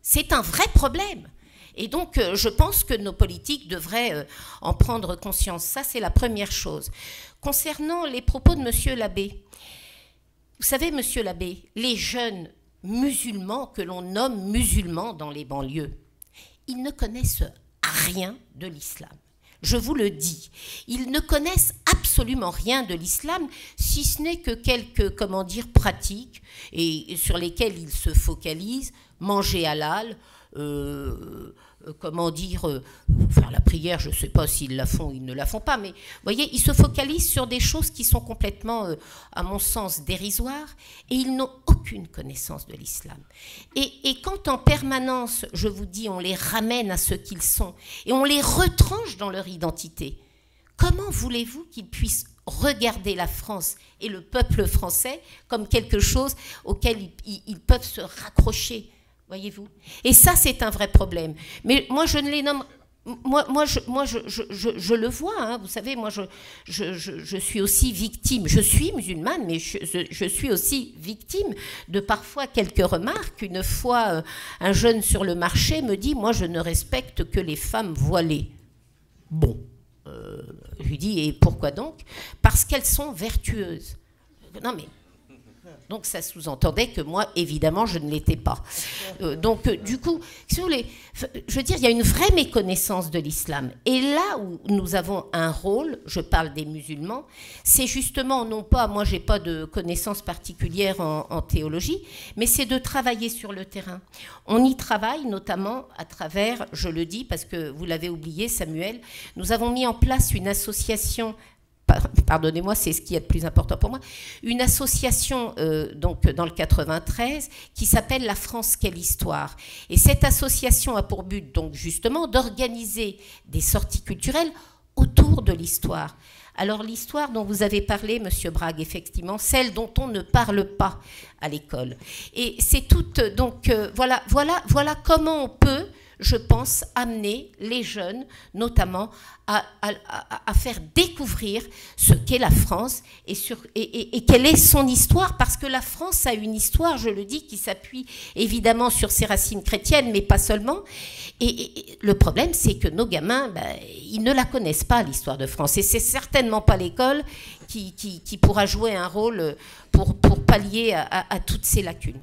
C'est un vrai problème. Et donc je pense que nos politiques devraient en prendre conscience. Ça, c'est la première chose. Concernant les propos de M. Labbé, vous savez, M. Labbé, les jeunes musulmans que l'on nomme musulmans dans les banlieues, ils ne connaissent rien de l'islam. Je vous le dis, ils ne connaissent absolument rien de l'islam, si ce n'est que quelques, pratiques et sur lesquelles ils se focalisent, manger halal, faire la prière, je ne sais pas s'ils la font ou ils ne la font pas, mais vous voyez, ils se focalisent sur des choses qui sont complètement, à mon sens, dérisoires, et ils n'ont aucune connaissance de l'islam. Et quand en permanence, je vous dis, on les ramène à ce qu'ils sont, et on les retranche dans leur identité, comment voulez-vous qu'ils puissent regarder la France et le peuple français comme quelque chose auquel ils peuvent se raccrocher, voyez-vous? Et ça, c'est un vrai problème. Mais moi, je ne les nomme... Je le vois, hein, vous savez, moi, je suis aussi victime. Je suis musulmane, mais je suis aussi victime de parfois quelques remarques. Une fois, un jeune sur le marché me dit « Moi, je ne respecte que les femmes voilées. » Bon, je lui dis « Et pourquoi donc ?»« Parce qu'elles sont vertueuses. » Non, mais... Donc ça sous-entendait que moi, évidemment, je ne l'étais pas. Du coup, si vous voulez, je veux dire, il y a une vraie méconnaissance de l'islam. Et là où nous avons un rôle, je parle des musulmans, c'est justement, non pas, moi, je n'ai pas de connaissances particulières en théologie, mais c'est de travailler sur le terrain. On y travaille notamment à travers, je le dis parce que vous l'avez oublié, Samuel, nous avons mis en place une association. Pardonnez-moi, c'est ce qui est le plus important pour moi, une association donc dans le 93 qui s'appelle La France, quelle histoire. Et cette association a pour but donc justement d'organiser des sorties culturelles autour de l'histoire. Alors l'histoire dont vous avez parlé, Monsieur Brague, effectivement, celle dont on ne parle pas à l'école. Et c'est toute, donc voilà comment on peut, je pense, amener les jeunes, notamment, à faire découvrir ce qu'est la France et quelle est son histoire, parce que la France a une histoire, je le dis, qui s'appuie évidemment sur ses racines chrétiennes, mais pas seulement. Et le problème, c'est que nos gamins, ils ne la connaissent pas, l'histoire de France. Et c'est certainement pas l'école qui pourra jouer un rôle pour pallier à toutes ces lacunes.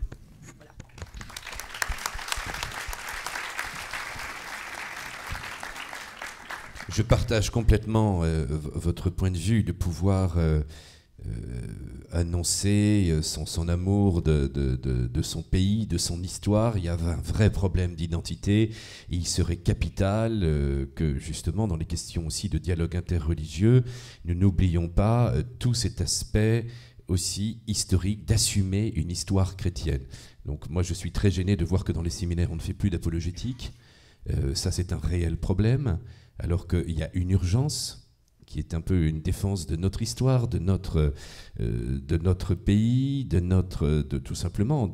Je partage complètement votre point de vue de pouvoir annoncer son amour de son pays, de son histoire. Il y a un vrai problème d'identité. Il serait capital que justement dans les questions aussi de dialogue interreligieux, nous n'oublions pas tout cet aspect aussi historique d'assumer une histoire chrétienne. Donc moi je suis très gêné de voir que dans les séminaires on ne fait plus d'apologétique. Ça c'est un réel problème. Alors qu'il y a une urgence qui est un peu une défense de notre histoire, de notre pays, tout simplement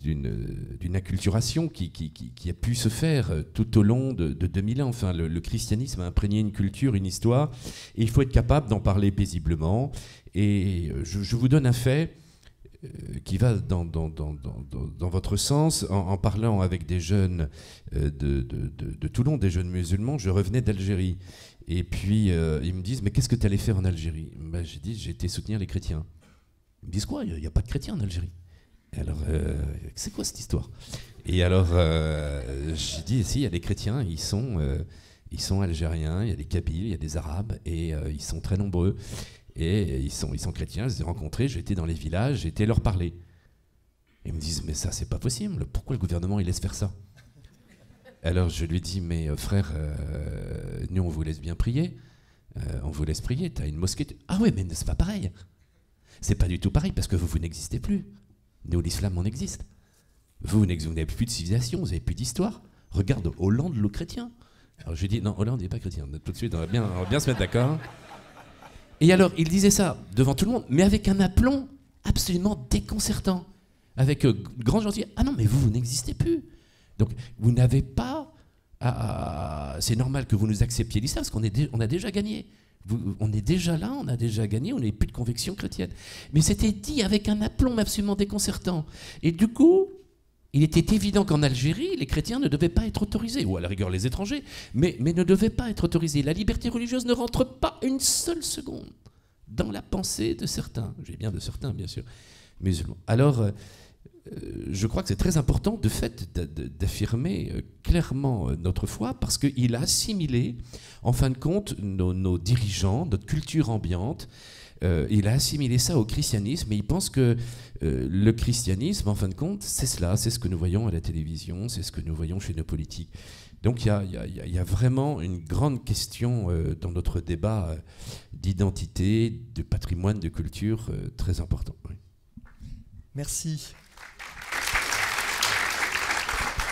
d'une acculturation qui a pu se faire tout au long de 2000 ans. Enfin, le christianisme a imprégné une culture, une histoire, et il faut être capable d'en parler paisiblement. Et je vous donne un fait qui va dans votre sens, en parlant avec des jeunes de Toulon, des jeunes musulmans. Je revenais d'Algérie. Et puis, ils me disent, mais qu'est-ce que tu allais faire en Algérie? J'ai dit, j'ai été soutenir les chrétiens. Ils me disent, quoi? Il n'y a pas de chrétiens en Algérie. Et alors, c'est quoi cette histoire? Et alors, j'ai dit, si, il y a des chrétiens, ils sont algériens, il y a des Kabyles, il y a des Arabes, et ils sont très nombreux. Et ils sont chrétiens, je les ai rencontrés, j'étais dans les villages, j'ai été leur parler. Ils me disent, mais ça, c'est pas possible, pourquoi le gouvernement, il laisse faire ça? Alors je lui dis, mais frère, nous on vous laisse bien prier. On vous laisse prier, tu as une mosquée. Ah oui, mais c'est pas pareil. C'est pas du tout pareil parce que vous n'existez plus. Nous, l'islam, on existe. Vous n'avez plus de civilisation, vous n'avez plus d'histoire. Regarde Hollande, le chrétien. Alors je lui dis, non, Hollande n'est pas chrétien. Tout de suite, on va bien se mettre d'accord. Et alors, il disait ça devant tout le monde, mais avec un aplomb absolument déconcertant. Avec grand gentil. Ah non, mais vous n'existez plus. Donc, vous n'avez pas... c'est normal que vous nous acceptiez l'islam, parce qu'on a déjà gagné. On est déjà là, on a déjà gagné, on n'a plus de conviction chrétienne. Mais c'était dit avec un aplomb absolument déconcertant. Et du coup, il était évident qu'en Algérie, les chrétiens ne devaient pas être autorisés, ou à la rigueur les étrangers, mais ne devaient pas être autorisés. La liberté religieuse ne rentre pas une seule seconde dans la pensée de certains, j'ai bien de certains bien sûr, musulmans. Alors, je crois que c'est très important de fait d'affirmer clairement notre foi parce qu'il a assimilé, en fin de compte, nos dirigeants, notre culture ambiante. Il a assimilé ça au christianisme et il pense que le christianisme, en fin de compte, c'est cela, c'est ce que nous voyons à la télévision, c'est ce que nous voyons chez nos politiques. Donc il y a vraiment une grande question dans notre débat d'identité, de patrimoine, de culture très important. Oui. Merci.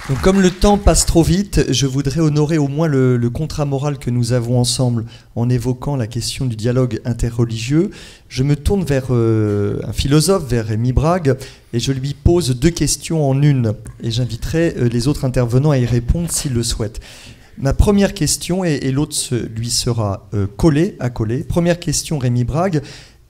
Donc, comme le temps passe trop vite, je voudrais honorer au moins le contrat moral que nous avons ensemble en évoquant la question du dialogue interreligieux. Je me tourne vers un philosophe, vers Rémi Brague, et je lui pose 2 questions en une. Et j'inviterai les autres intervenants à y répondre s'ils le souhaitent. Ma première question, et l'autre lui sera collé à coller. Première question, Rémi Brague.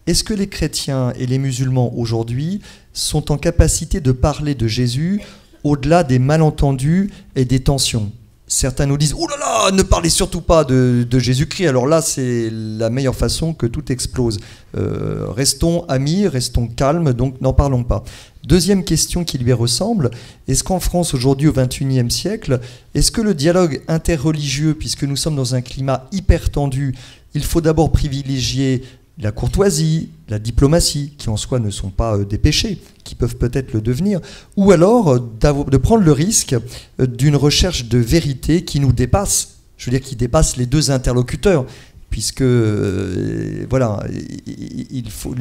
Est-ce que les chrétiens et les musulmans aujourd'hui sont en capacité de parler de Jésus au-delà des malentendus et des tensions? Certains nous disent « Oh là là, ne parlez surtout pas de Jésus-Christ ». Alors là, c'est la meilleure façon que tout explose. Restons amis, restons calmes, donc n'en parlons pas. Deuxième question qui lui ressemble, est-ce qu'en France, aujourd'hui, au XXIe siècle, est-ce que le dialogue interreligieux, puisque nous sommes dans un climat hyper tendu, il faut d'abord privilégier la courtoisie, la diplomatie, qui en soi ne sont pas des péchés, qui peuvent peut-être le devenir, ou alors de prendre le risque d'une recherche de vérité qui nous dépasse, je veux dire qui dépasse les 2 interlocuteurs, puisque voilà,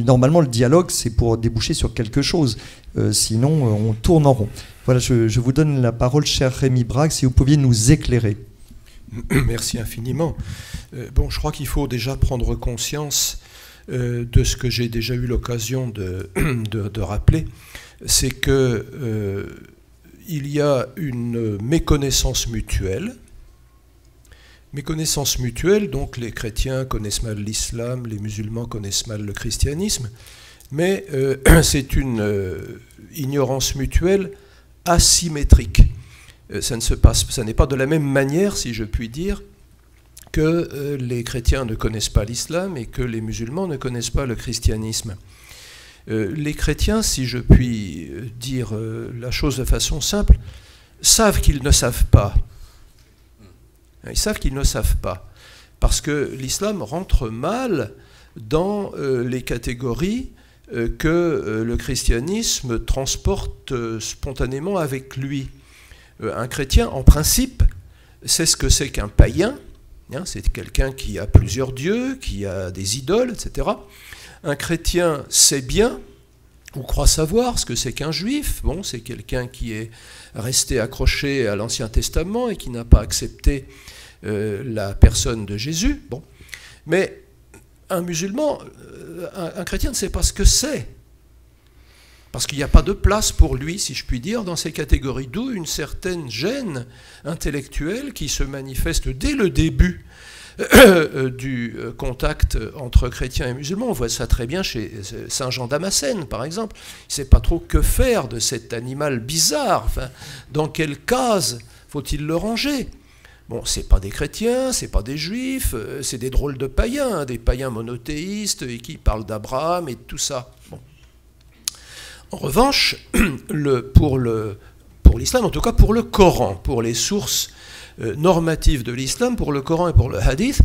normalement le dialogue c'est pour déboucher sur quelque chose, sinon on tourne en rond. Voilà, je vous donne la parole, cher Rémi Brague, si vous pouviez nous éclairer. Merci infiniment. Bon, je crois qu'il faut déjà prendre conscience de ce que j'ai déjà eu l'occasion de rappeler, c'est que il y a une méconnaissance mutuelle. Méconnaissance mutuelle, donc les chrétiens connaissent mal l'islam, les musulmans connaissent mal le christianisme, mais c'est une ignorance mutuelle asymétrique. Ça n'est pas de la même manière, si je puis dire, que les chrétiens ne connaissent pas l'islam et que les musulmans ne connaissent pas le christianisme. Les chrétiens, si je puis dire la chose de façon simple, savent qu'ils ne savent pas. Ils savent qu'ils ne savent pas. Parce que l'islam rentre mal dans les catégories que le christianisme transporte spontanément avec lui. Un chrétien, en principe, sait ce que c'est qu'un païen. C'est quelqu'un qui a plusieurs dieux, qui a des idoles, etc. Un chrétien sait bien, ou croit savoir, ce que c'est qu'un juif. Bon, c'est quelqu'un qui est resté accroché à l'Ancien Testament et qui n'a pas accepté la personne de Jésus. Bon. Mais un musulman, un chrétien ne sait pas ce que c'est. Parce qu'il n'y a pas de place pour lui, si je puis dire, dans ces catégories, d'où une certaine gêne intellectuelle qui se manifeste dès le début du contact entre chrétiens et musulmans. On voit ça très bien chez Saint Jean Damascène, par exemple. Il ne sait pas trop que faire de cet animal bizarre. Enfin, dans quelle case faut-il le ranger? Bon, ce n'est pas des chrétiens, ce n'est pas des juifs, c'est des drôles de païens, des païens monothéistes et qui parlent d'Abraham et de tout ça. Bon. En revanche, pour l'islam, en tout cas pour le Coran, pour les sources normatives de l'islam, pour le Coran et pour le hadith,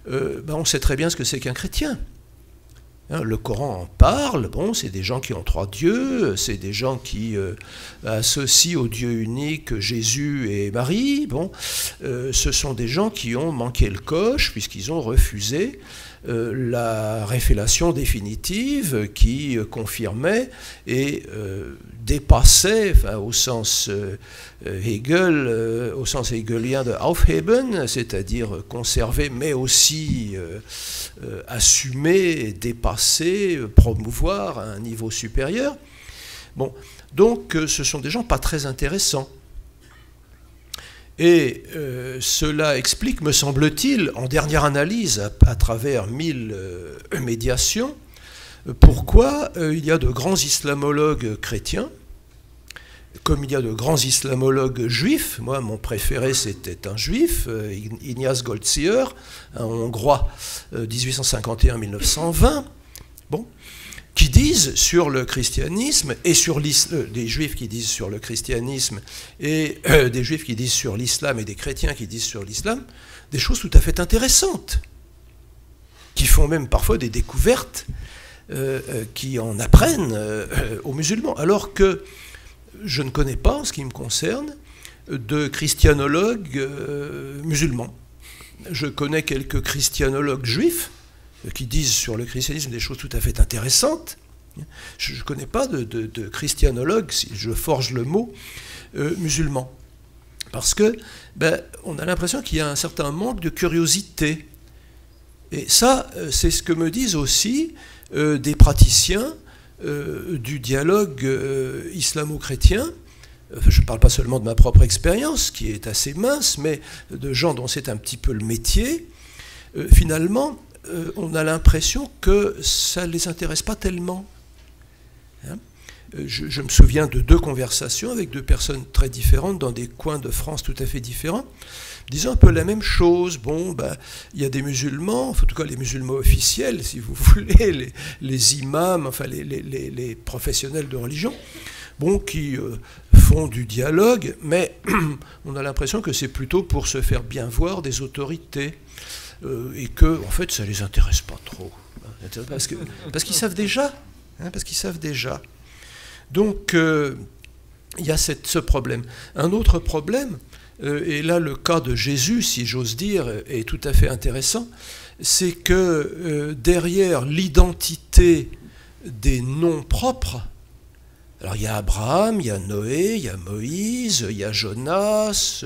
on sait très bien ce que c'est qu'un chrétien. Le Coran en parle, bon, c'est des gens qui ont 3 dieux, c'est des gens qui associent au Dieu unique Jésus et Marie, bon, ce sont des gens qui ont manqué le coche puisqu'ils ont refusé la révélation définitive qui confirmait et dépassait, enfin, au sens au sens hegelien de Aufheben, c'est-à-dire conserver, mais aussi assumer, dépasser, promouvoir à un niveau supérieur. Bon, donc ce sont des gens pas très intéressants. Et cela explique, me semble-t-il, en dernière analyse, à travers 1000 médiations, pourquoi il y a de grands islamologues chrétiens, comme il y a de grands islamologues juifs. Moi, mon préféré, c'était un juif, Ignaz Goldziher, un Hongrois, 1851-1920, bon, qui disent sur le christianisme, et sur des juifs qui disent sur le christianisme, et des juifs qui disent sur l'islam, et des chrétiens qui disent sur l'islam, des choses tout à fait intéressantes, qui font même parfois des découvertes, qui en apprennent aux musulmans, alors que je ne connais pas, en ce qui me concerne, de christianologues musulmans. Je connais quelques christianologues juifs qui disent sur le christianisme des choses tout à fait intéressantes. Je ne connais pas de christianologues, si je forge le mot, musulmans. Parce que on a l'impression qu'il y a un certain manque de curiosité. Et ça, c'est ce que me disent aussi des praticiens du dialogue islamo-chrétien. Je ne parle pas seulement de ma propre expérience, qui est assez mince, mais de gens dont c'est un petit peu le métier. Finalement, on a l'impression que ça ne les intéresse pas tellement. Je me souviens de 2 conversations avec 2 personnes très différentes dans des coins de France tout à fait différents, disant un peu la même chose. Bon, il y a des musulmans, en tout cas les musulmans officiels, si vous voulez, les imams, enfin les professionnels de religion, bon, qui font du dialogue, mais on a l'impression que c'est plutôt pour se faire bien voir des autorités, et que, en fait, ça ne les intéresse pas trop, parce qu'ils savent déjà, parce qu'ils savent déjà. Donc, il y a ce problème. Un autre problème, et là le cas de Jésus, si j'ose dire, est tout à fait intéressant, c'est que derrière l'identité des noms propres, alors il y a Abraham, il y a Noé, il y a Moïse, il y a Jonas,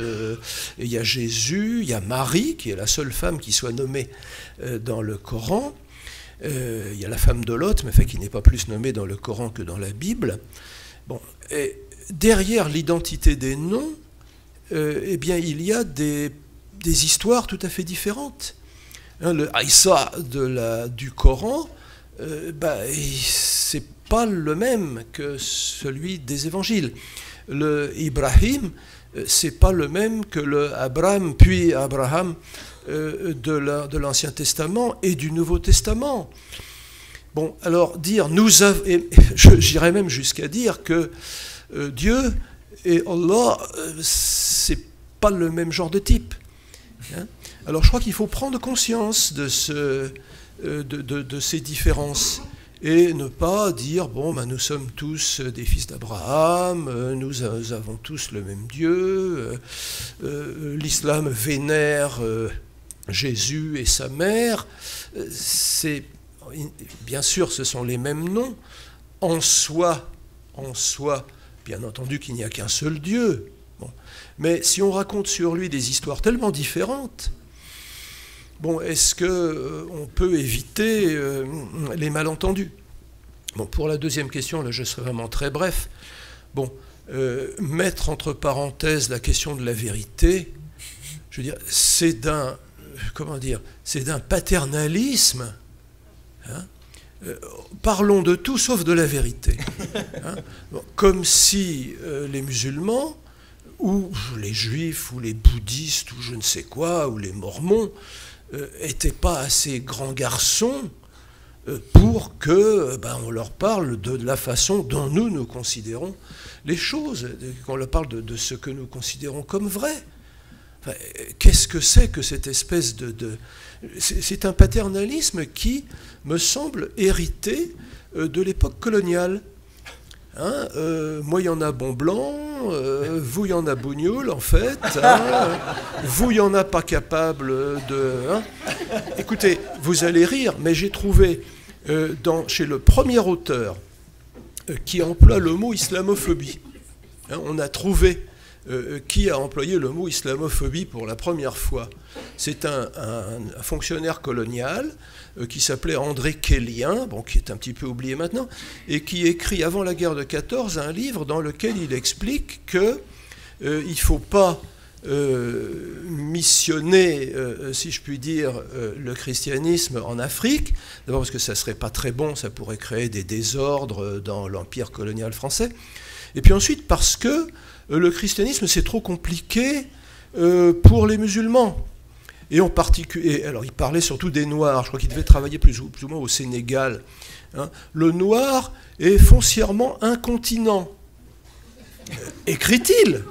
il y a Jésus, il y a Marie, qui est la seule femme qui soit nommée dans le Coran. Il y a la femme de Lot, mais enfin, qui n'est pas plus nommée dans le Coran que dans la Bible. Bon, et derrière l'identité des noms, eh bien, il y a des histoires tout à fait différentes. Le Aïssa du Coran, c'est pas le même que celui des évangiles. Le Ibrahim, c'est pas le même que le Abraham, puis Abraham de l'Ancien Testament et du Nouveau Testament. Bon, alors dire, j'irais même jusqu'à dire que Dieu et Allah, c'est pas le même genre de type. Alors je crois qu'il faut prendre conscience de ces différences et ne pas dire, bon, nous sommes tous des fils d'Abraham, nous avons tous le même Dieu, l'islam vénère Jésus et sa mère. Bien sûr, ce sont les mêmes noms. En soi, bien entendu qu'il n'y a qu'un seul Dieu. Bon. Mais si on raconte sur lui des histoires tellement différentes, bon, est-ce qu'on peut éviter les malentendus? Bon, pour la deuxième question, là, je serai vraiment très bref. Bon, mettre entre parenthèses la question de la vérité, je veux dire, c'est d'un paternalisme. Parlons de tout sauf de la vérité. Bon, comme si les musulmans, ou les juifs, ou les bouddhistes, ou je ne sais quoi, ou les mormons, n'étaient pas assez grands garçons pour que on leur parle de la façon dont nous considérons les choses, qu'on leur parle de ce que nous considérons comme vrai. Enfin, qu'est-ce que c'est que cette espèce de... C'est un paternalisme qui me semble hérité de l'époque coloniale. Hein, moi, il y en a bon blanc, vous, il y en a bougnoul, en fait. Hein, vous, il y en a pas capable de... Hein. Écoutez, vous allez rire, mais j'ai trouvé chez le premier auteur qui emploie le mot islamophobie. Hein, on a trouvé qui a employé le mot islamophobie pour la première fois. C'est un fonctionnaire colonial qui s'appelait André Kellien, bon, qui est un petit peu oublié maintenant, et qui écrit avant la guerre de 14 un livre dans lequel il explique qu'il ne faut pas missionner, si je puis dire, le christianisme en Afrique, d'abord parce que ça ne serait pas très bon, ça pourrait créer des désordres dans l'empire colonial français, et puis ensuite parce que le christianisme c'est trop compliqué pour les musulmans. Et en particulier, alors il parlait surtout des Noirs, je crois qu'il devait travailler plus ou moins au Sénégal. Hein. Le Noir est foncièrement incontinent. Écrit-il.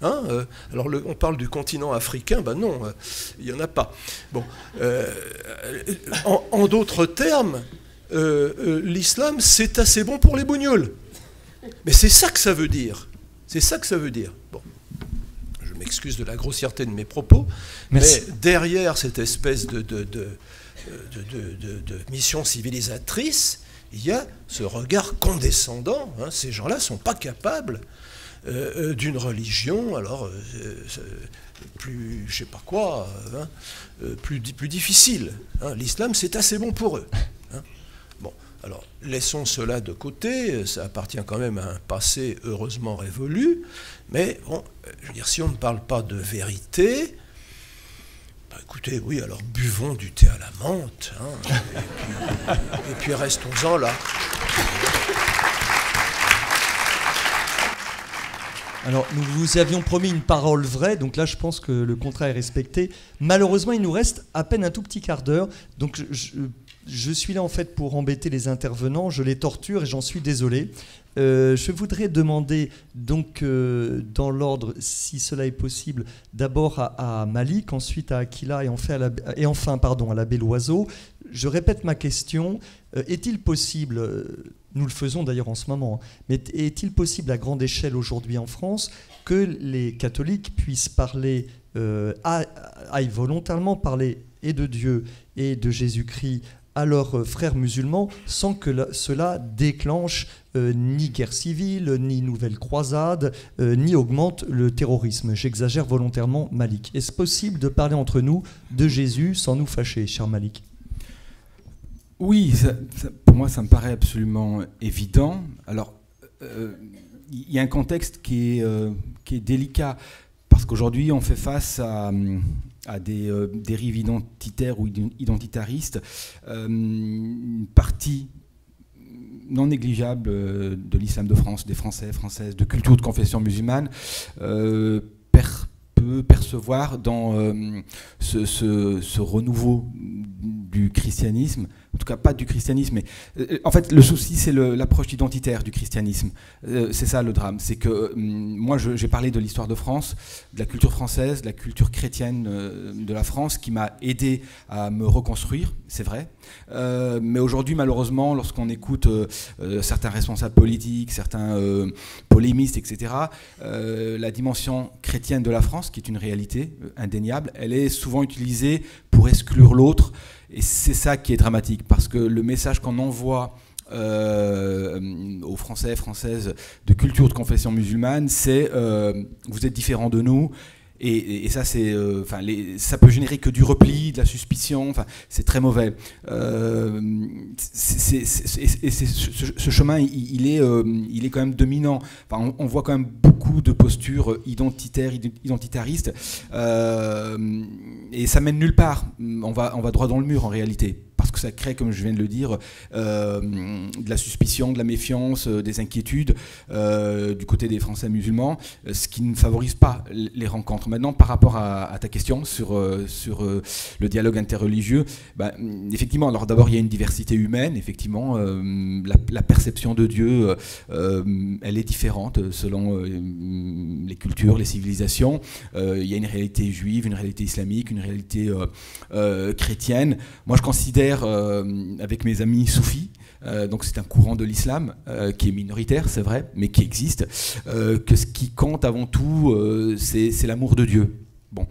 Hein, alors on parle du continent africain, ben non, il n'y en a pas. Bon, en d'autres termes, l'islam c'est assez bon pour les bougnoules. Mais c'est ça que ça veut dire. C'est ça que ça veut dire. Bon, je m'excuse de la grossièreté de mes propos, merci. Mais derrière cette espèce de mission civilisatrice, il y a ce regard condescendant. Hein, ces gens-là ne sont pas capables d'une religion, alors plus, je sais pas quoi, hein, plus difficile. Hein. L'islam, c'est assez bon pour eux. Hein. Bon, alors laissons cela de côté. Ça appartient quand même à un passé heureusement révolu. Mais bon, je veux dire, si on ne parle pas de vérité, bah écoutez, oui, alors buvons du thé à la menthe, hein, et puis restons-en là. Alors, nous vous avions promis une parole vraie, donc là, je pense que le contrat est respecté. Malheureusement, il nous reste à peine un tout petit quart d'heure, donc je suis là en fait pour embêter les intervenants, je les torture et j'en suis désolé. Je voudrais demander donc dans l'ordre, si cela est possible, d'abord à Malik, ensuite à Akila et enfin à l'abbé Loiseau. Je répète ma question. Est-il possible, nous le faisons d'ailleurs en ce moment, mais est-il possible à grande échelle aujourd'hui en France que les catholiques puissent parler, aillent volontairement parler et de Dieu et de Jésus-Christ à leurs frères musulmans sans que cela déclenche ni guerre civile, ni nouvelle croisade, ni augmente le terrorisme? J'exagère volontairement, Malik. Est-ce possible de parler entre nous de Jésus sans nous fâcher, cher Malik? Oui, pour moi, ça me paraît absolument évident. Alors, il y a un contexte qui est délicat, parce qu'aujourd'hui, on fait face à des dérives identitaires ou identitaristes. Une partie non négligeable de l'islam de France, des Français, Françaises, de culture de confession musulmane, peut percevoir dans ce renouveau du christianisme, en tout cas pas du christianisme, mais en fait le souci c'est l'approche identitaire du christianisme. C'est ça le drame, c'est que moi j'ai parlé de l'histoire de France, de la culture française, de la culture chrétienne de la France qui m'a aidé à me reconstruire, c'est vrai, mais aujourd'hui malheureusement lorsqu'on écoute certains responsables politiques, certains polémistes, etc., la dimension chrétienne de la France, qui est une réalité indéniable, elle est souvent utilisée pour exclure l'autre. Et c'est ça qui est dramatique, parce que le message qu'on envoie aux Français, Françaises de culture de confession musulmane, c'est vous êtes différents de nous. Et ça, ça peut générer que du repli, de la suspicion. Enfin, c'est très mauvais. Ce chemin, il est quand même dominant. Enfin, on voit quand même beaucoup de postures identitaristes, et ça mène nulle part. On va droit dans le mur en réalité. parce que ça crée, comme je viens de le dire, de la suspicion, de la méfiance, des inquiétudes du côté des Français musulmans, ce qui ne favorise pas les rencontres. Maintenant, par rapport à ta question sur le dialogue interreligieux, effectivement, alors d'abord il y a une diversité humaine, effectivement, la perception de Dieu, elle est différente selon les cultures, les civilisations. Il y a une réalité juive, une réalité islamique, une réalité chrétienne. Moi, je considère, avec mes amis soufis, donc c'est un courant de l'islam qui est minoritaire, c'est vrai, mais qui existe, que ce qui compte avant tout, c'est l'amour de Dieu. Bon,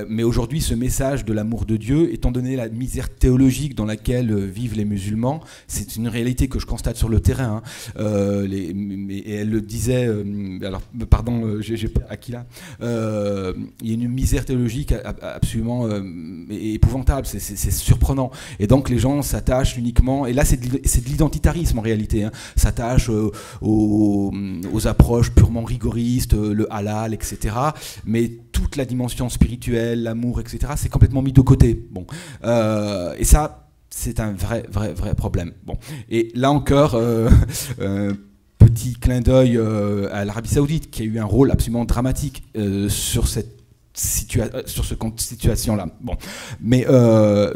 mais aujourd'hui, ce message de l'amour de Dieu, étant donné la misère théologique dans laquelle vivent les musulmans, c'est une réalité que je constate sur le terrain. Et elle le disait, alors, pardon, Akila, il y a une misère théologique absolument épouvantable, c'est surprenant. Et donc les gens s'attachent uniquement, et là c'est de l'identitarisme en réalité, hein, s'attachent aux approches purement rigoristes, le halal, etc. Mais toute la dimension spirituelle, l'amour, etc., c'est complètement mis de côté. Bon. Et ça, c'est un vrai problème. Bon. Et là encore, petit clin d'œil à l'Arabie Saoudite, qui a eu un rôle absolument dramatique sur cette situation-là. Bon. Mais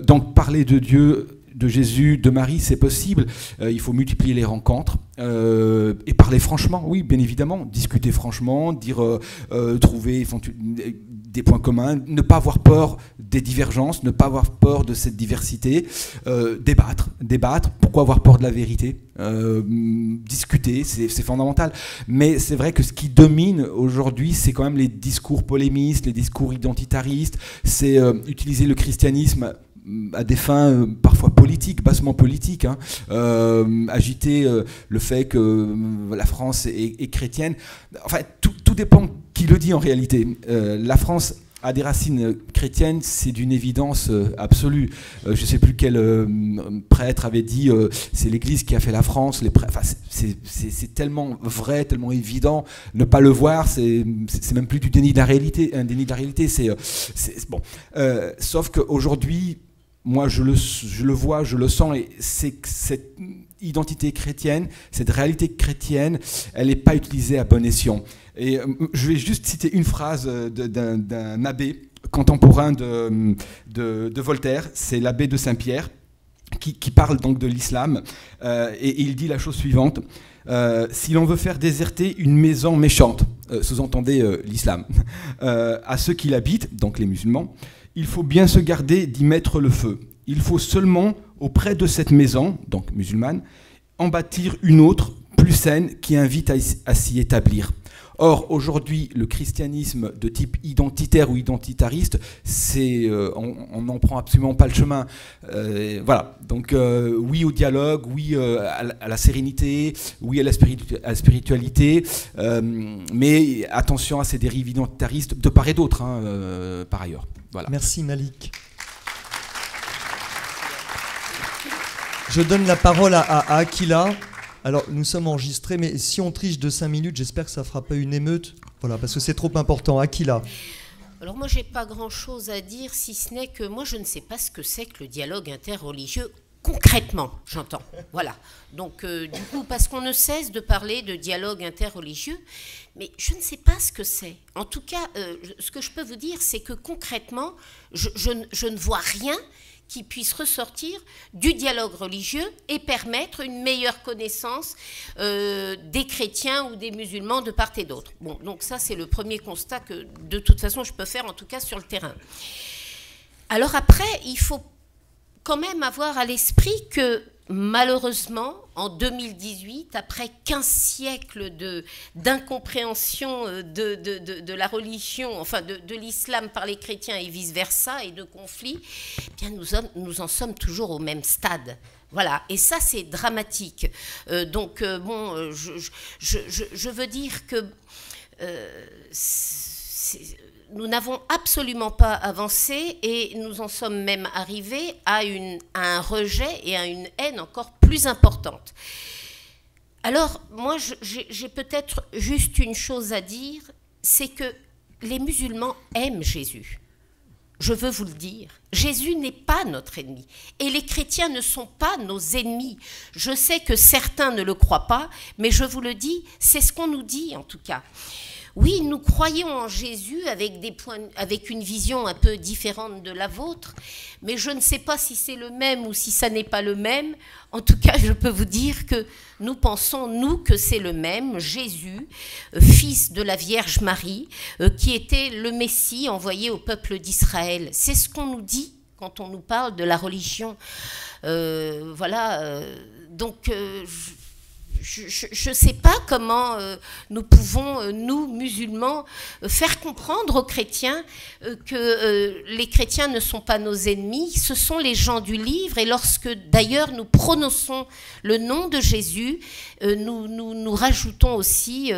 donc, parler de Dieu, de Jésus, de Marie, c'est possible. Il faut multiplier les rencontres et parler franchement, oui, bien évidemment, discuter franchement, dire, trouver des points communs, ne pas avoir peur des divergences, ne pas avoir peur de cette diversité, débattre, pourquoi avoir peur de la vérité, discuter, c'est fondamental. Mais c'est vrai que ce qui domine aujourd'hui, c'est quand même les discours polémistes, les discours identitaristes, c'est utiliser le christianisme à des fins parfois politiques, bassement politiques, hein, agiter le fait que la France est chrétienne. Enfin, tout dépend qui le dit en réalité. La France a des racines chrétiennes, c'est d'une évidence absolue. Je ne sais plus quel prêtre avait dit c'est l'Église qui a fait la France. Enfin, c'est tellement vrai, tellement évident. Ne pas le voir, c'est même plus du déni de la réalité. Un déni de la réalité, c'est bon. Sauf qu'aujourd'hui, moi, je le vois, je le sens, et c'est que cette identité chrétienne, cette réalité chrétienne, elle n'est pas utilisée à bon escient. Et je vais juste citer une phrase d'un abbé contemporain de Voltaire, c'est l'abbé de Saint-Pierre, qui parle donc de l'islam, et il dit la chose suivante. Si l'on veut faire déserter une maison méchante, sous-entendez l'islam, à ceux qui l'habitent, donc les musulmans, il faut bien se garder d'y mettre le feu. Il faut seulement, auprès de cette maison, donc musulmane, en bâtir une autre, plus saine, qui invite à s'y établir. Or, aujourd'hui, le christianisme de type identitaire ou identitariste, on n'en prend absolument pas le chemin. Voilà. Donc, oui au dialogue, oui à la sérénité, oui à la spiritualité, mais attention à ces dérives identitaristes de part et d'autre, hein, par ailleurs. Voilà. Merci Malik. Je donne la parole à Akila. Alors, nous sommes enregistrés, mais si on triche de 5 minutes, j'espère que ça ne fera pas une émeute. Voilà, parce que c'est trop important. Akila. Alors moi, je n'ai pas grand-chose à dire, si ce n'est que moi, je ne sais pas ce que c'est que le dialogue interreligieux. Concrètement, j'entends. Voilà. Donc, du coup, parce qu'on ne cesse de parler de dialogue interreligieux, mais je ne sais pas ce que c'est. En tout cas, ce que je peux vous dire, c'est que concrètement, je ne vois rien qui puisse ressortir du dialogue religieux et permettre une meilleure connaissance des chrétiens ou des musulmans de part et d'autre. Bon, donc ça, c'est le premier constat que, de toute façon, je peux faire, en tout cas sur le terrain. Alors après, il faut quand même avoir à l'esprit que, malheureusement, en 2018, après 15 siècles d'incompréhension de la religion, enfin de l'islam par les chrétiens et vice-versa, et de conflits, eh bien nous en sommes toujours au même stade. Voilà, et ça c'est dramatique. Donc bon, je veux dire que nous n'avons absolument pas avancé et nous en sommes même arrivés à un rejet et à une haine encore plus importante. Alors, moi, j'ai peut-être juste une chose à dire, c'est que les musulmans aiment Jésus. je veux vous le dire, Jésus n'est pas notre ennemi. Et les chrétiens ne sont pas nos ennemis. Je sais que certains ne le croient pas, mais je vous le dis, c'est ce qu'on nous dit en tout cas. Oui, nous croyons en Jésus avec une vision un peu différente de la vôtre, mais je ne sais pas si c'est le même ou si ça n'est pas le même. En tout cas, je peux vous dire que nous pensons, nous, que c'est le même, Jésus, fils de la Vierge Marie, qui était le Messie envoyé au peuple d'Israël. C'est ce qu'on nous dit quand on nous parle de la religion. Donc... je ne sais pas comment nous pouvons, nous, musulmans, faire comprendre aux chrétiens que les chrétiens ne sont pas nos ennemis, ce sont les gens du livre, et lorsque d'ailleurs nous prononçons le nom de Jésus, nous rajoutons aussi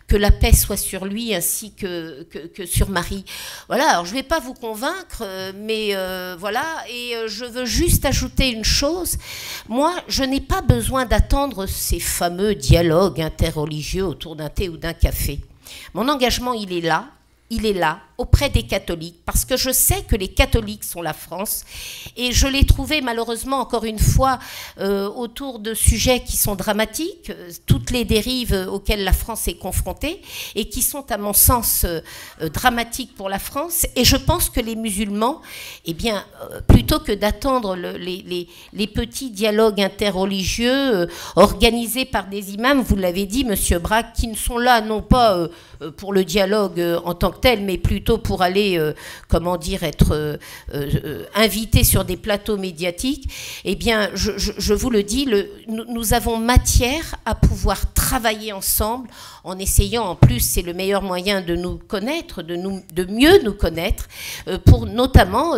que la paix soit sur lui ainsi que sur Marie. Voilà, alors je ne vais pas vous convaincre, mais voilà, et je veux juste ajouter une chose. Moi, je n'ai pas besoin d'attendre ces fameux dialogues interreligieux autour d'un thé ou d'un café. Mon engagement, il est là, auprès des catholiques, parce que je sais que les catholiques sont la France, et je l'ai trouvé malheureusement encore une fois autour de sujets qui sont dramatiques, toutes les dérives auxquelles la France est confrontée, et qui sont à mon sens dramatiques pour la France, et je pense que les musulmans, eh bien, plutôt que d'attendre les petits dialogues interreligieux organisés par des imams, vous l'avez dit, Monsieur Braque, qui ne sont là non pas pour le dialogue en tant que tel, mais plutôt pour aller, être invité sur des plateaux médiatiques, eh bien, je vous le dis, nous avons matière à pouvoir travailler ensemble, en essayant, en plus, c'est le meilleur moyen de nous connaître, de mieux nous connaître, pour notamment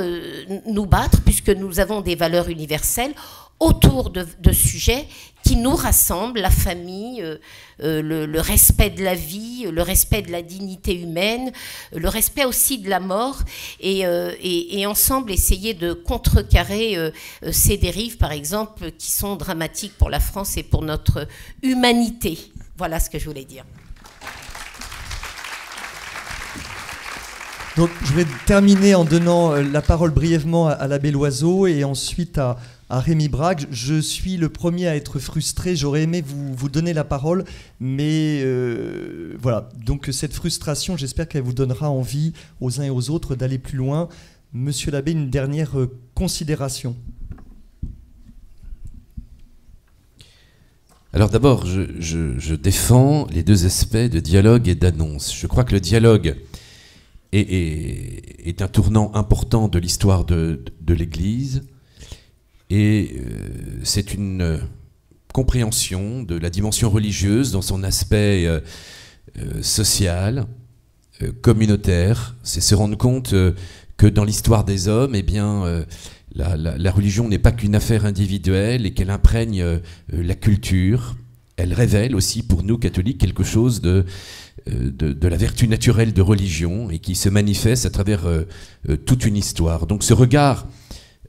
nous battre, puisque nous avons des valeurs universelles, autour de sujets qui nous rassemblent, la famille, le respect de la vie, le respect de la dignité humaine, le respect aussi de la mort, et ensemble essayer de contrecarrer ces dérives, par exemple, qui sont dramatiques pour la France et pour notre humanité. Voilà ce que je voulais dire. Donc, je vais terminer en donnant la parole brièvement à l'abbé Loiseau et ensuite à Rémi Braque. Je suis le premier à être frustré. J'aurais aimé vous donner la parole, mais voilà. Donc cette frustration, j'espère qu'elle vous donnera envie aux uns et aux autres d'aller plus loin. Monsieur l'abbé, une dernière considération. Alors d'abord, je défends les deux aspects de dialogue et d'annonce. Je crois que le dialogue est un tournant important de l'histoire de l'Église, et c'est une compréhension de la dimension religieuse dans son aspect social, communautaire. C'est se rendre compte que dans l'histoire des hommes, eh bien, la religion n'est pas qu'une affaire individuelle, et qu'elle imprègne la culture. Elle révèle aussi pour nous catholiques quelque chose de la vertu naturelle de religion, et qui se manifeste à travers toute une histoire. Donc ce regard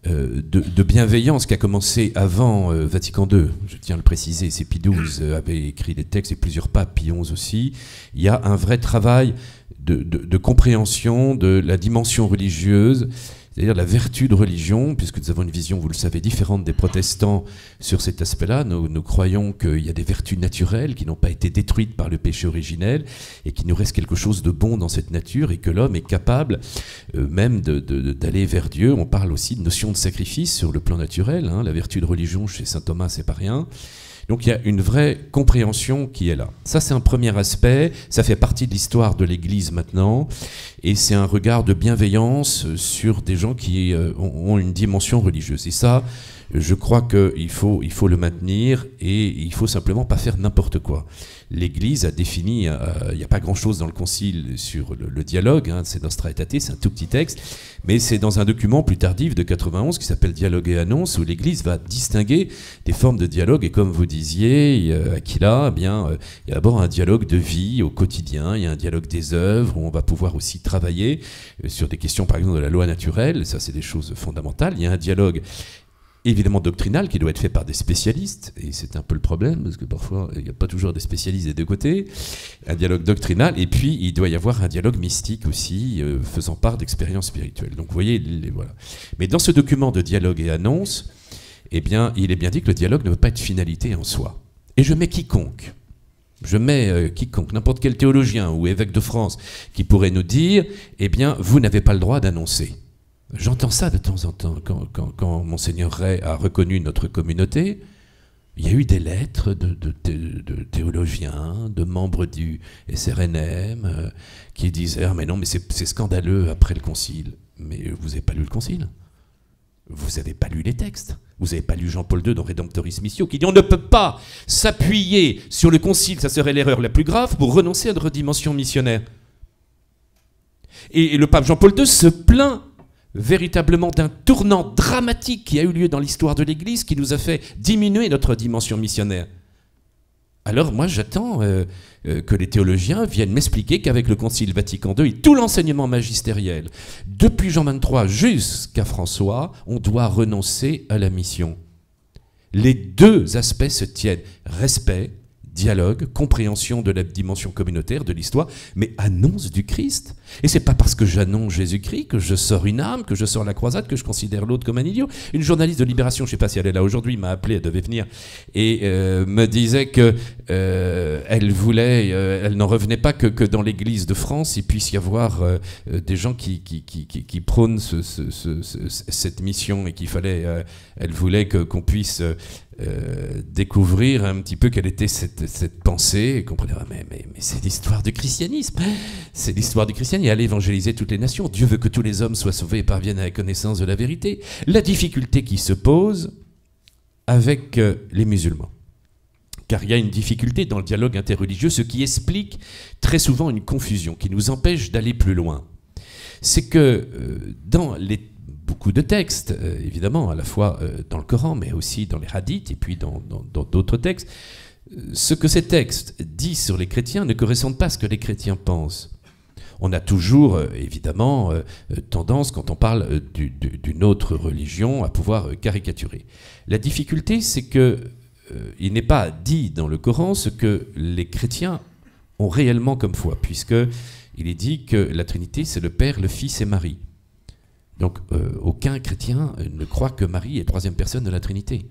de bienveillance qui a commencé avant Vatican II, je tiens à le préciser, c'est Pie XII avait écrit des textes, et plusieurs papes, Pie XI aussi. Il y a un vrai travail de compréhension de la dimension religieuse, c'est-à-dire la vertu de religion, puisque nous avons une vision, vous le savez, différente des protestants sur cet aspect-là. Nous croyons qu'il y a des vertus naturelles qui n'ont pas été détruites par le péché originel, et qu'il nous reste quelque chose de bon dans cette nature, et que l'homme est capable même d'aller vers Dieu. On parle aussi de notion de sacrifice sur le plan naturel, hein. La vertu de religion chez saint Thomas, c'est pas rien. Donc il y a une vraie compréhension qui est là. Ça, c'est un premier aspect, ça fait partie de l'histoire de l'Église maintenant, et c'est un regard de bienveillance sur des gens qui ont une dimension religieuse. Et ça, je crois qu'il faut le maintenir, et il faut simplement pas faire n'importe quoi. L'Église a défini, il n'y a pas grand-chose dans le Concile sur le dialogue, hein, c'est Nostra Aetate, c'est un tout petit texte, mais c'est dans un document plus tardif de 91 qui s'appelle Dialogue et Annonce, où l'Église va distinguer des formes de dialogue. Et comme vous disiez, Aquila, il y a d'abord un dialogue de vie au quotidien, il y a un dialogue des œuvres, où on va pouvoir aussi travailler sur des questions, par exemple, de la loi naturelle, ça c'est des choses fondamentales. Il y a un dialogue évidemment doctrinal, qui doit être fait par des spécialistes, et c'est un peu le problème, parce que parfois, il n'y a pas toujours des spécialistes des deux côtés, un dialogue doctrinal, et puis il doit y avoir un dialogue mystique aussi, faisant part d'expériences spirituelles. Donc vous voyez, voilà. Mais dans ce document de dialogue et annonce, eh bien, il est bien dit que le dialogue ne veut pas être finalité en soi. Et je mets quiconque, n'importe quel théologien ou évêque de France, qui pourrait nous dire, eh bien, vous n'avez pas le droit d'annoncer. J'entends ça de temps en temps, quand Monseigneur Ray a reconnu notre communauté, il y a eu des lettres de théologiens, de membres du SRNM, qui disaient « Ah mais non, mais c'est scandaleux après le concile ». Mais vous n'avez pas lu le concile? Vous n'avez pas lu les textes? Vous n'avez pas lu Jean-Paul II dans Redemptoris Missio, qui dit « On ne peut pas s'appuyer sur le concile, ça serait l'erreur la plus grave, pour renoncer à notre dimension missionnaire ». Et le pape Jean-Paul II se plaint véritablement d'un tournant dramatique qui a eu lieu dans l'histoire de l'Église, qui nous a fait diminuer notre dimension missionnaire. Alors moi j'attends que les théologiens viennent m'expliquer qu'avec le Concile Vatican II et tout l'enseignement magistériel, depuis Jean XXIII jusqu'à François, on doit renoncer à la mission. Les deux aspects se tiennent, respect, dialogue, compréhension de la dimension communautaire de l'histoire, mais annonce du Christ. Et c'est pas parce que j'annonce Jésus-Christ que je sors une âme, que je sors la croisade, que je considère l'autre comme un idiot. Une journaliste de Libération, je sais pas si elle est là aujourd'hui, m'a appelé, elle devait venir, et me disait que elle n'en revenait pas que dans l'Église de France, il puisse y avoir des gens qui prônent cette mission, et qu'il fallait, elle voulait qu'on puisse découvrir un petit peu quelle était cette pensée, et comprenez, mais c'est l'histoire du christianisme, c'est l'histoire du christianisme, et aller évangéliser toutes les nations. Dieu veut que tous les hommes soient sauvés et parviennent à la connaissance de la vérité. La difficulté qui se pose avec les musulmans, car il y a une difficulté dans le dialogue interreligieux, ce qui explique très souvent une confusion qui nous empêche d'aller plus loin. C'est que dans beaucoup de textes, évidemment, à la fois dans le Coran, mais aussi dans les hadiths, et puis dans d'autres textes, ce que ces textes disent sur les chrétiens ne correspondent pas à ce que les chrétiens pensent. On a toujours, évidemment, tendance, quand on parle d'une autre religion, à pouvoir caricaturer. La difficulté, c'est que il n'est pas dit dans le Coran ce que les chrétiens ont réellement comme foi, puisqu'il est dit que la Trinité, c'est le Père, le Fils et Marie. Donc, aucun chrétien ne croit que Marie est troisième personne de la Trinité.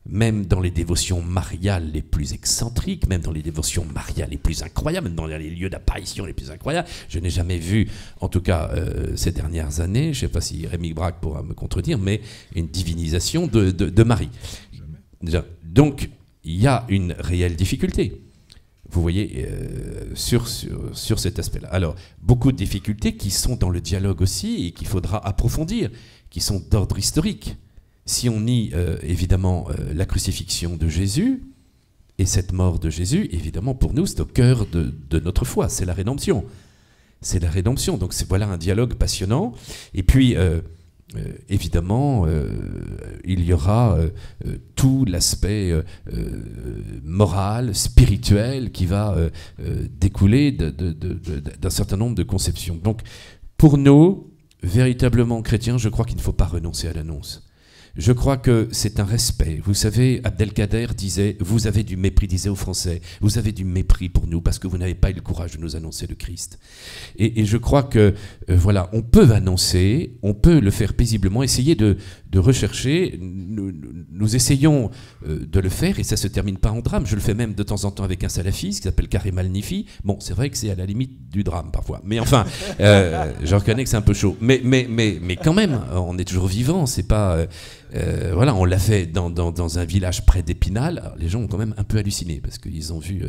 Même dans les dévotions mariales les plus excentriques, même dans les dévotions mariales les plus incroyables, même dans les lieux d'apparition les plus incroyables, je n'ai jamais vu, en tout cas ces dernières années, je ne sais pas si Rémi Braque pourra me contredire, mais une divinisation de Marie. Donc, il y a une réelle difficulté, vous voyez, sur cet aspect-là. Alors, beaucoup de difficultés qui sont dans le dialogue aussi et qu'il faudra approfondir, qui sont d'ordre historique. Si on nie évidemment la crucifixion de Jésus et cette mort de Jésus, évidemment pour nous c'est au cœur de notre foi, c'est la rédemption. C'est la rédemption, donc voilà un dialogue passionnant. Et puis évidemment il y aura tout l'aspect moral, spirituel qui va découler d'un certain nombre de conceptions. Donc pour nous, véritablement chrétiens, je crois qu'il ne faut pas renoncer à l'annonce. Je crois que c'est un respect. Vous savez, Abdelkader disait, vous avez du mépris, disait aux Français, vous avez du mépris pour nous parce que vous n'avez pas eu le courage de nous annoncer le Christ. Et je crois que, voilà, on peut annoncer, on peut le faire paisiblement, essayer de rechercher. Nous essayons de le faire et ça se termine pas en drame. Je le fais même de temps en temps avec un salafiste qui s'appelle Karim Al-Nifi. Bon, c'est vrai que c'est à la limite du drame parfois. Mais enfin, je reconnais que c'est un peu chaud. Mais quand même, on est toujours vivant, c'est pas... voilà, on l'a fait dans un village près d'Épinal. Alors, les gens ont quand même un peu halluciné parce qu'ils ont vu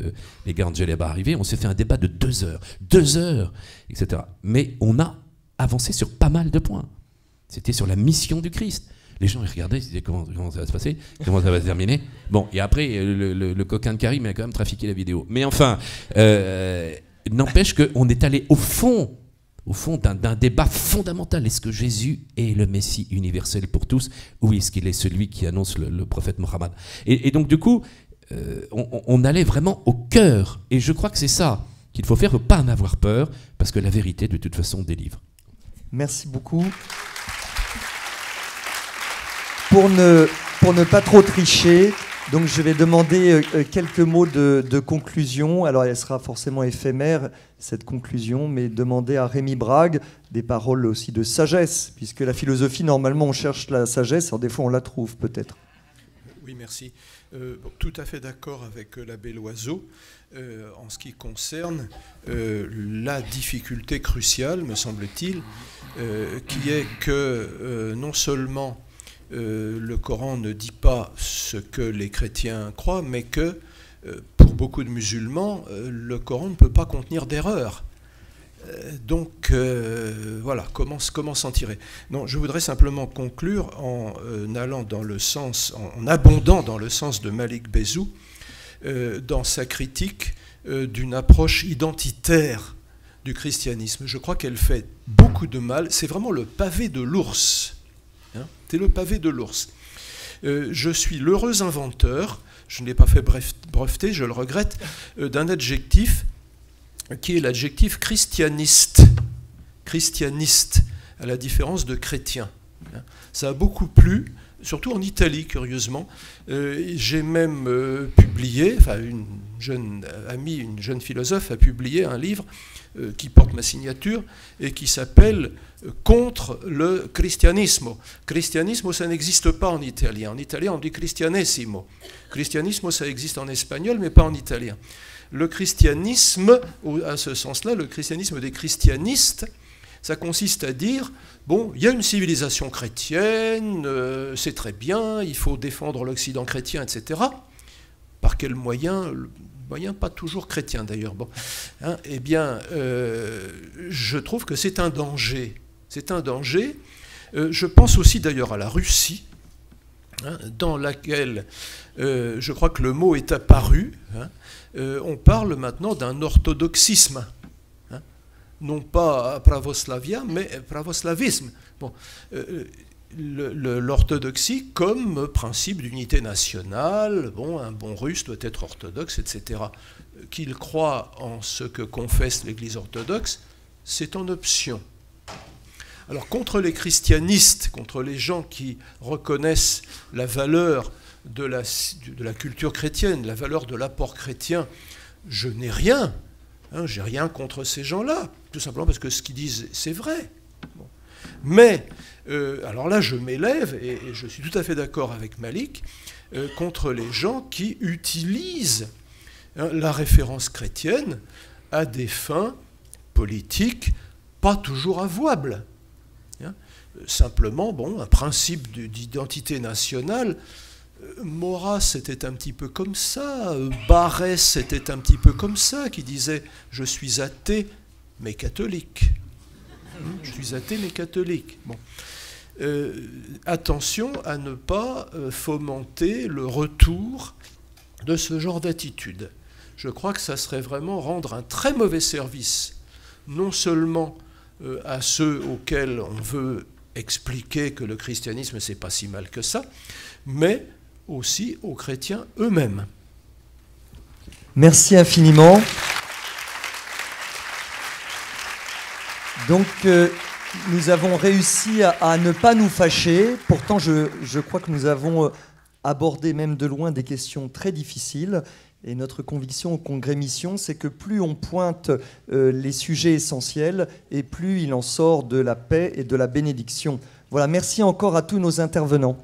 les gardes Djeleba arriver. On s'est fait un débat de 2 heures, etc. Mais on a avancé sur pas mal de points. C'était sur la mission du Christ. Les gens ils regardaient, ils se disaient comment ça va se passer, comment ça va se terminer. Bon, et après, le coquin de Karim a quand même trafiqué la vidéo. Mais enfin, n'empêche qu'on est allé au fond d'un débat fondamental. Est-ce que Jésus est le Messie universel pour tous, ou est-ce qu'il est celui qui annonce le prophète Mohammed? Et donc du coup, on allait vraiment au cœur. Et je crois que c'est ça qu'il faut faire, ne pas en avoir peur, parce que la vérité, de toute façon, délivre. Merci beaucoup. pour ne pas trop tricher, donc je vais demander quelques mots de conclusion. Alors elle sera forcément éphémère, cette conclusion, mais demander à Rémi Brague des paroles aussi de sagesse, puisque la philosophie, normalement, on cherche la sagesse, alors des fois on la trouve peut-être. Oui, merci. Tout à fait d'accord avec l'abbé Loiseau en ce qui concerne la difficulté cruciale, me semble-t-il, qui est que non seulement le Coran ne dit pas ce que les chrétiens croient, mais que pour beaucoup de musulmans, le Coran ne peut pas contenir d'erreurs. Donc voilà, comment s'en tirer? Non, je voudrais simplement conclure en allant dans le sens, en abondant dans le sens de Malik Bezou, dans sa critique d'une approche identitaire du christianisme. Je crois qu'elle fait beaucoup de mal. C'est vraiment le pavé de l'ours. Hein, c'est le pavé de l'ours. Je suis l'heureux inventeur, je ne l'ai pas fait breveter, je le regrette, d'un adjectif qui est l'adjectif christianiste. Christianiste, à la différence de chrétien. Ça a beaucoup plu, surtout en Italie, curieusement. J'ai même publié, enfin une jeune amie, une jeune philosophe a publié un livre qui porte ma signature et qui s'appelle « Contre le cristianismo ». Cristianismo, ça n'existe pas en italien. En italien, on dit cristianesimo. Cristianismo, ça existe en espagnol, mais pas en italien. Le christianisme, à ce sens-là, le christianisme des christianistes, ça consiste à dire, bon, il y a une civilisation chrétienne, c'est très bien, il faut défendre l'Occident chrétien, etc. Par quel moyen? Moyen pas toujours chrétien d'ailleurs. Bon, hein, eh bien, je trouve que c'est un danger. C'est un danger. Je pense aussi d'ailleurs à la Russie, hein, dans laquelle je crois que le mot est apparu. Hein, on parle maintenant d'un orthodoxisme. Hein, non pas pravoslavia, mais pravoslavisme. Bon, l'orthodoxie comme principe d'unité nationale, bon, un bon russe doit être orthodoxe, etc. Qu'il croit en ce que confesse l'Église orthodoxe, c'est en option. Alors contre les christianistes, contre les gens qui reconnaissent la valeur de la culture chrétienne, la valeur de l'apport chrétien, je n'ai rien. Hein, j'ai rien contre ces gens-là, tout simplement parce que ce qu'ils disent, c'est vrai. Bon. Mais, alors là, je m'élève, et je suis tout à fait d'accord avec Malik, contre les gens qui utilisent la référence chrétienne à des fins politiques pas toujours avouables. Hein, simplement, bon, un principe d'identité nationale, Maurras était un petit peu comme ça, Barrès était un petit peu comme ça, qui disait « je suis athée, mais catholique ». Je suis athée, mais catholique. Bon. Attention à ne pas fomenter le retour de ce genre d'attitude. Je crois que ça serait vraiment rendre un très mauvais service, non seulement à ceux auxquels on veut expliquer que le christianisme, c'est pas si mal que ça, mais aussi aux chrétiens eux-mêmes. Merci infiniment. Donc, nous avons réussi à ne pas nous fâcher. Pourtant, je crois que nous avons abordé même de loin des questions très difficiles. Et notre conviction au Congrès Mission, c'est que plus on pointe les sujets essentiels, et plus il en sort de la paix et de la bénédiction. Voilà, merci encore à tous nos intervenants.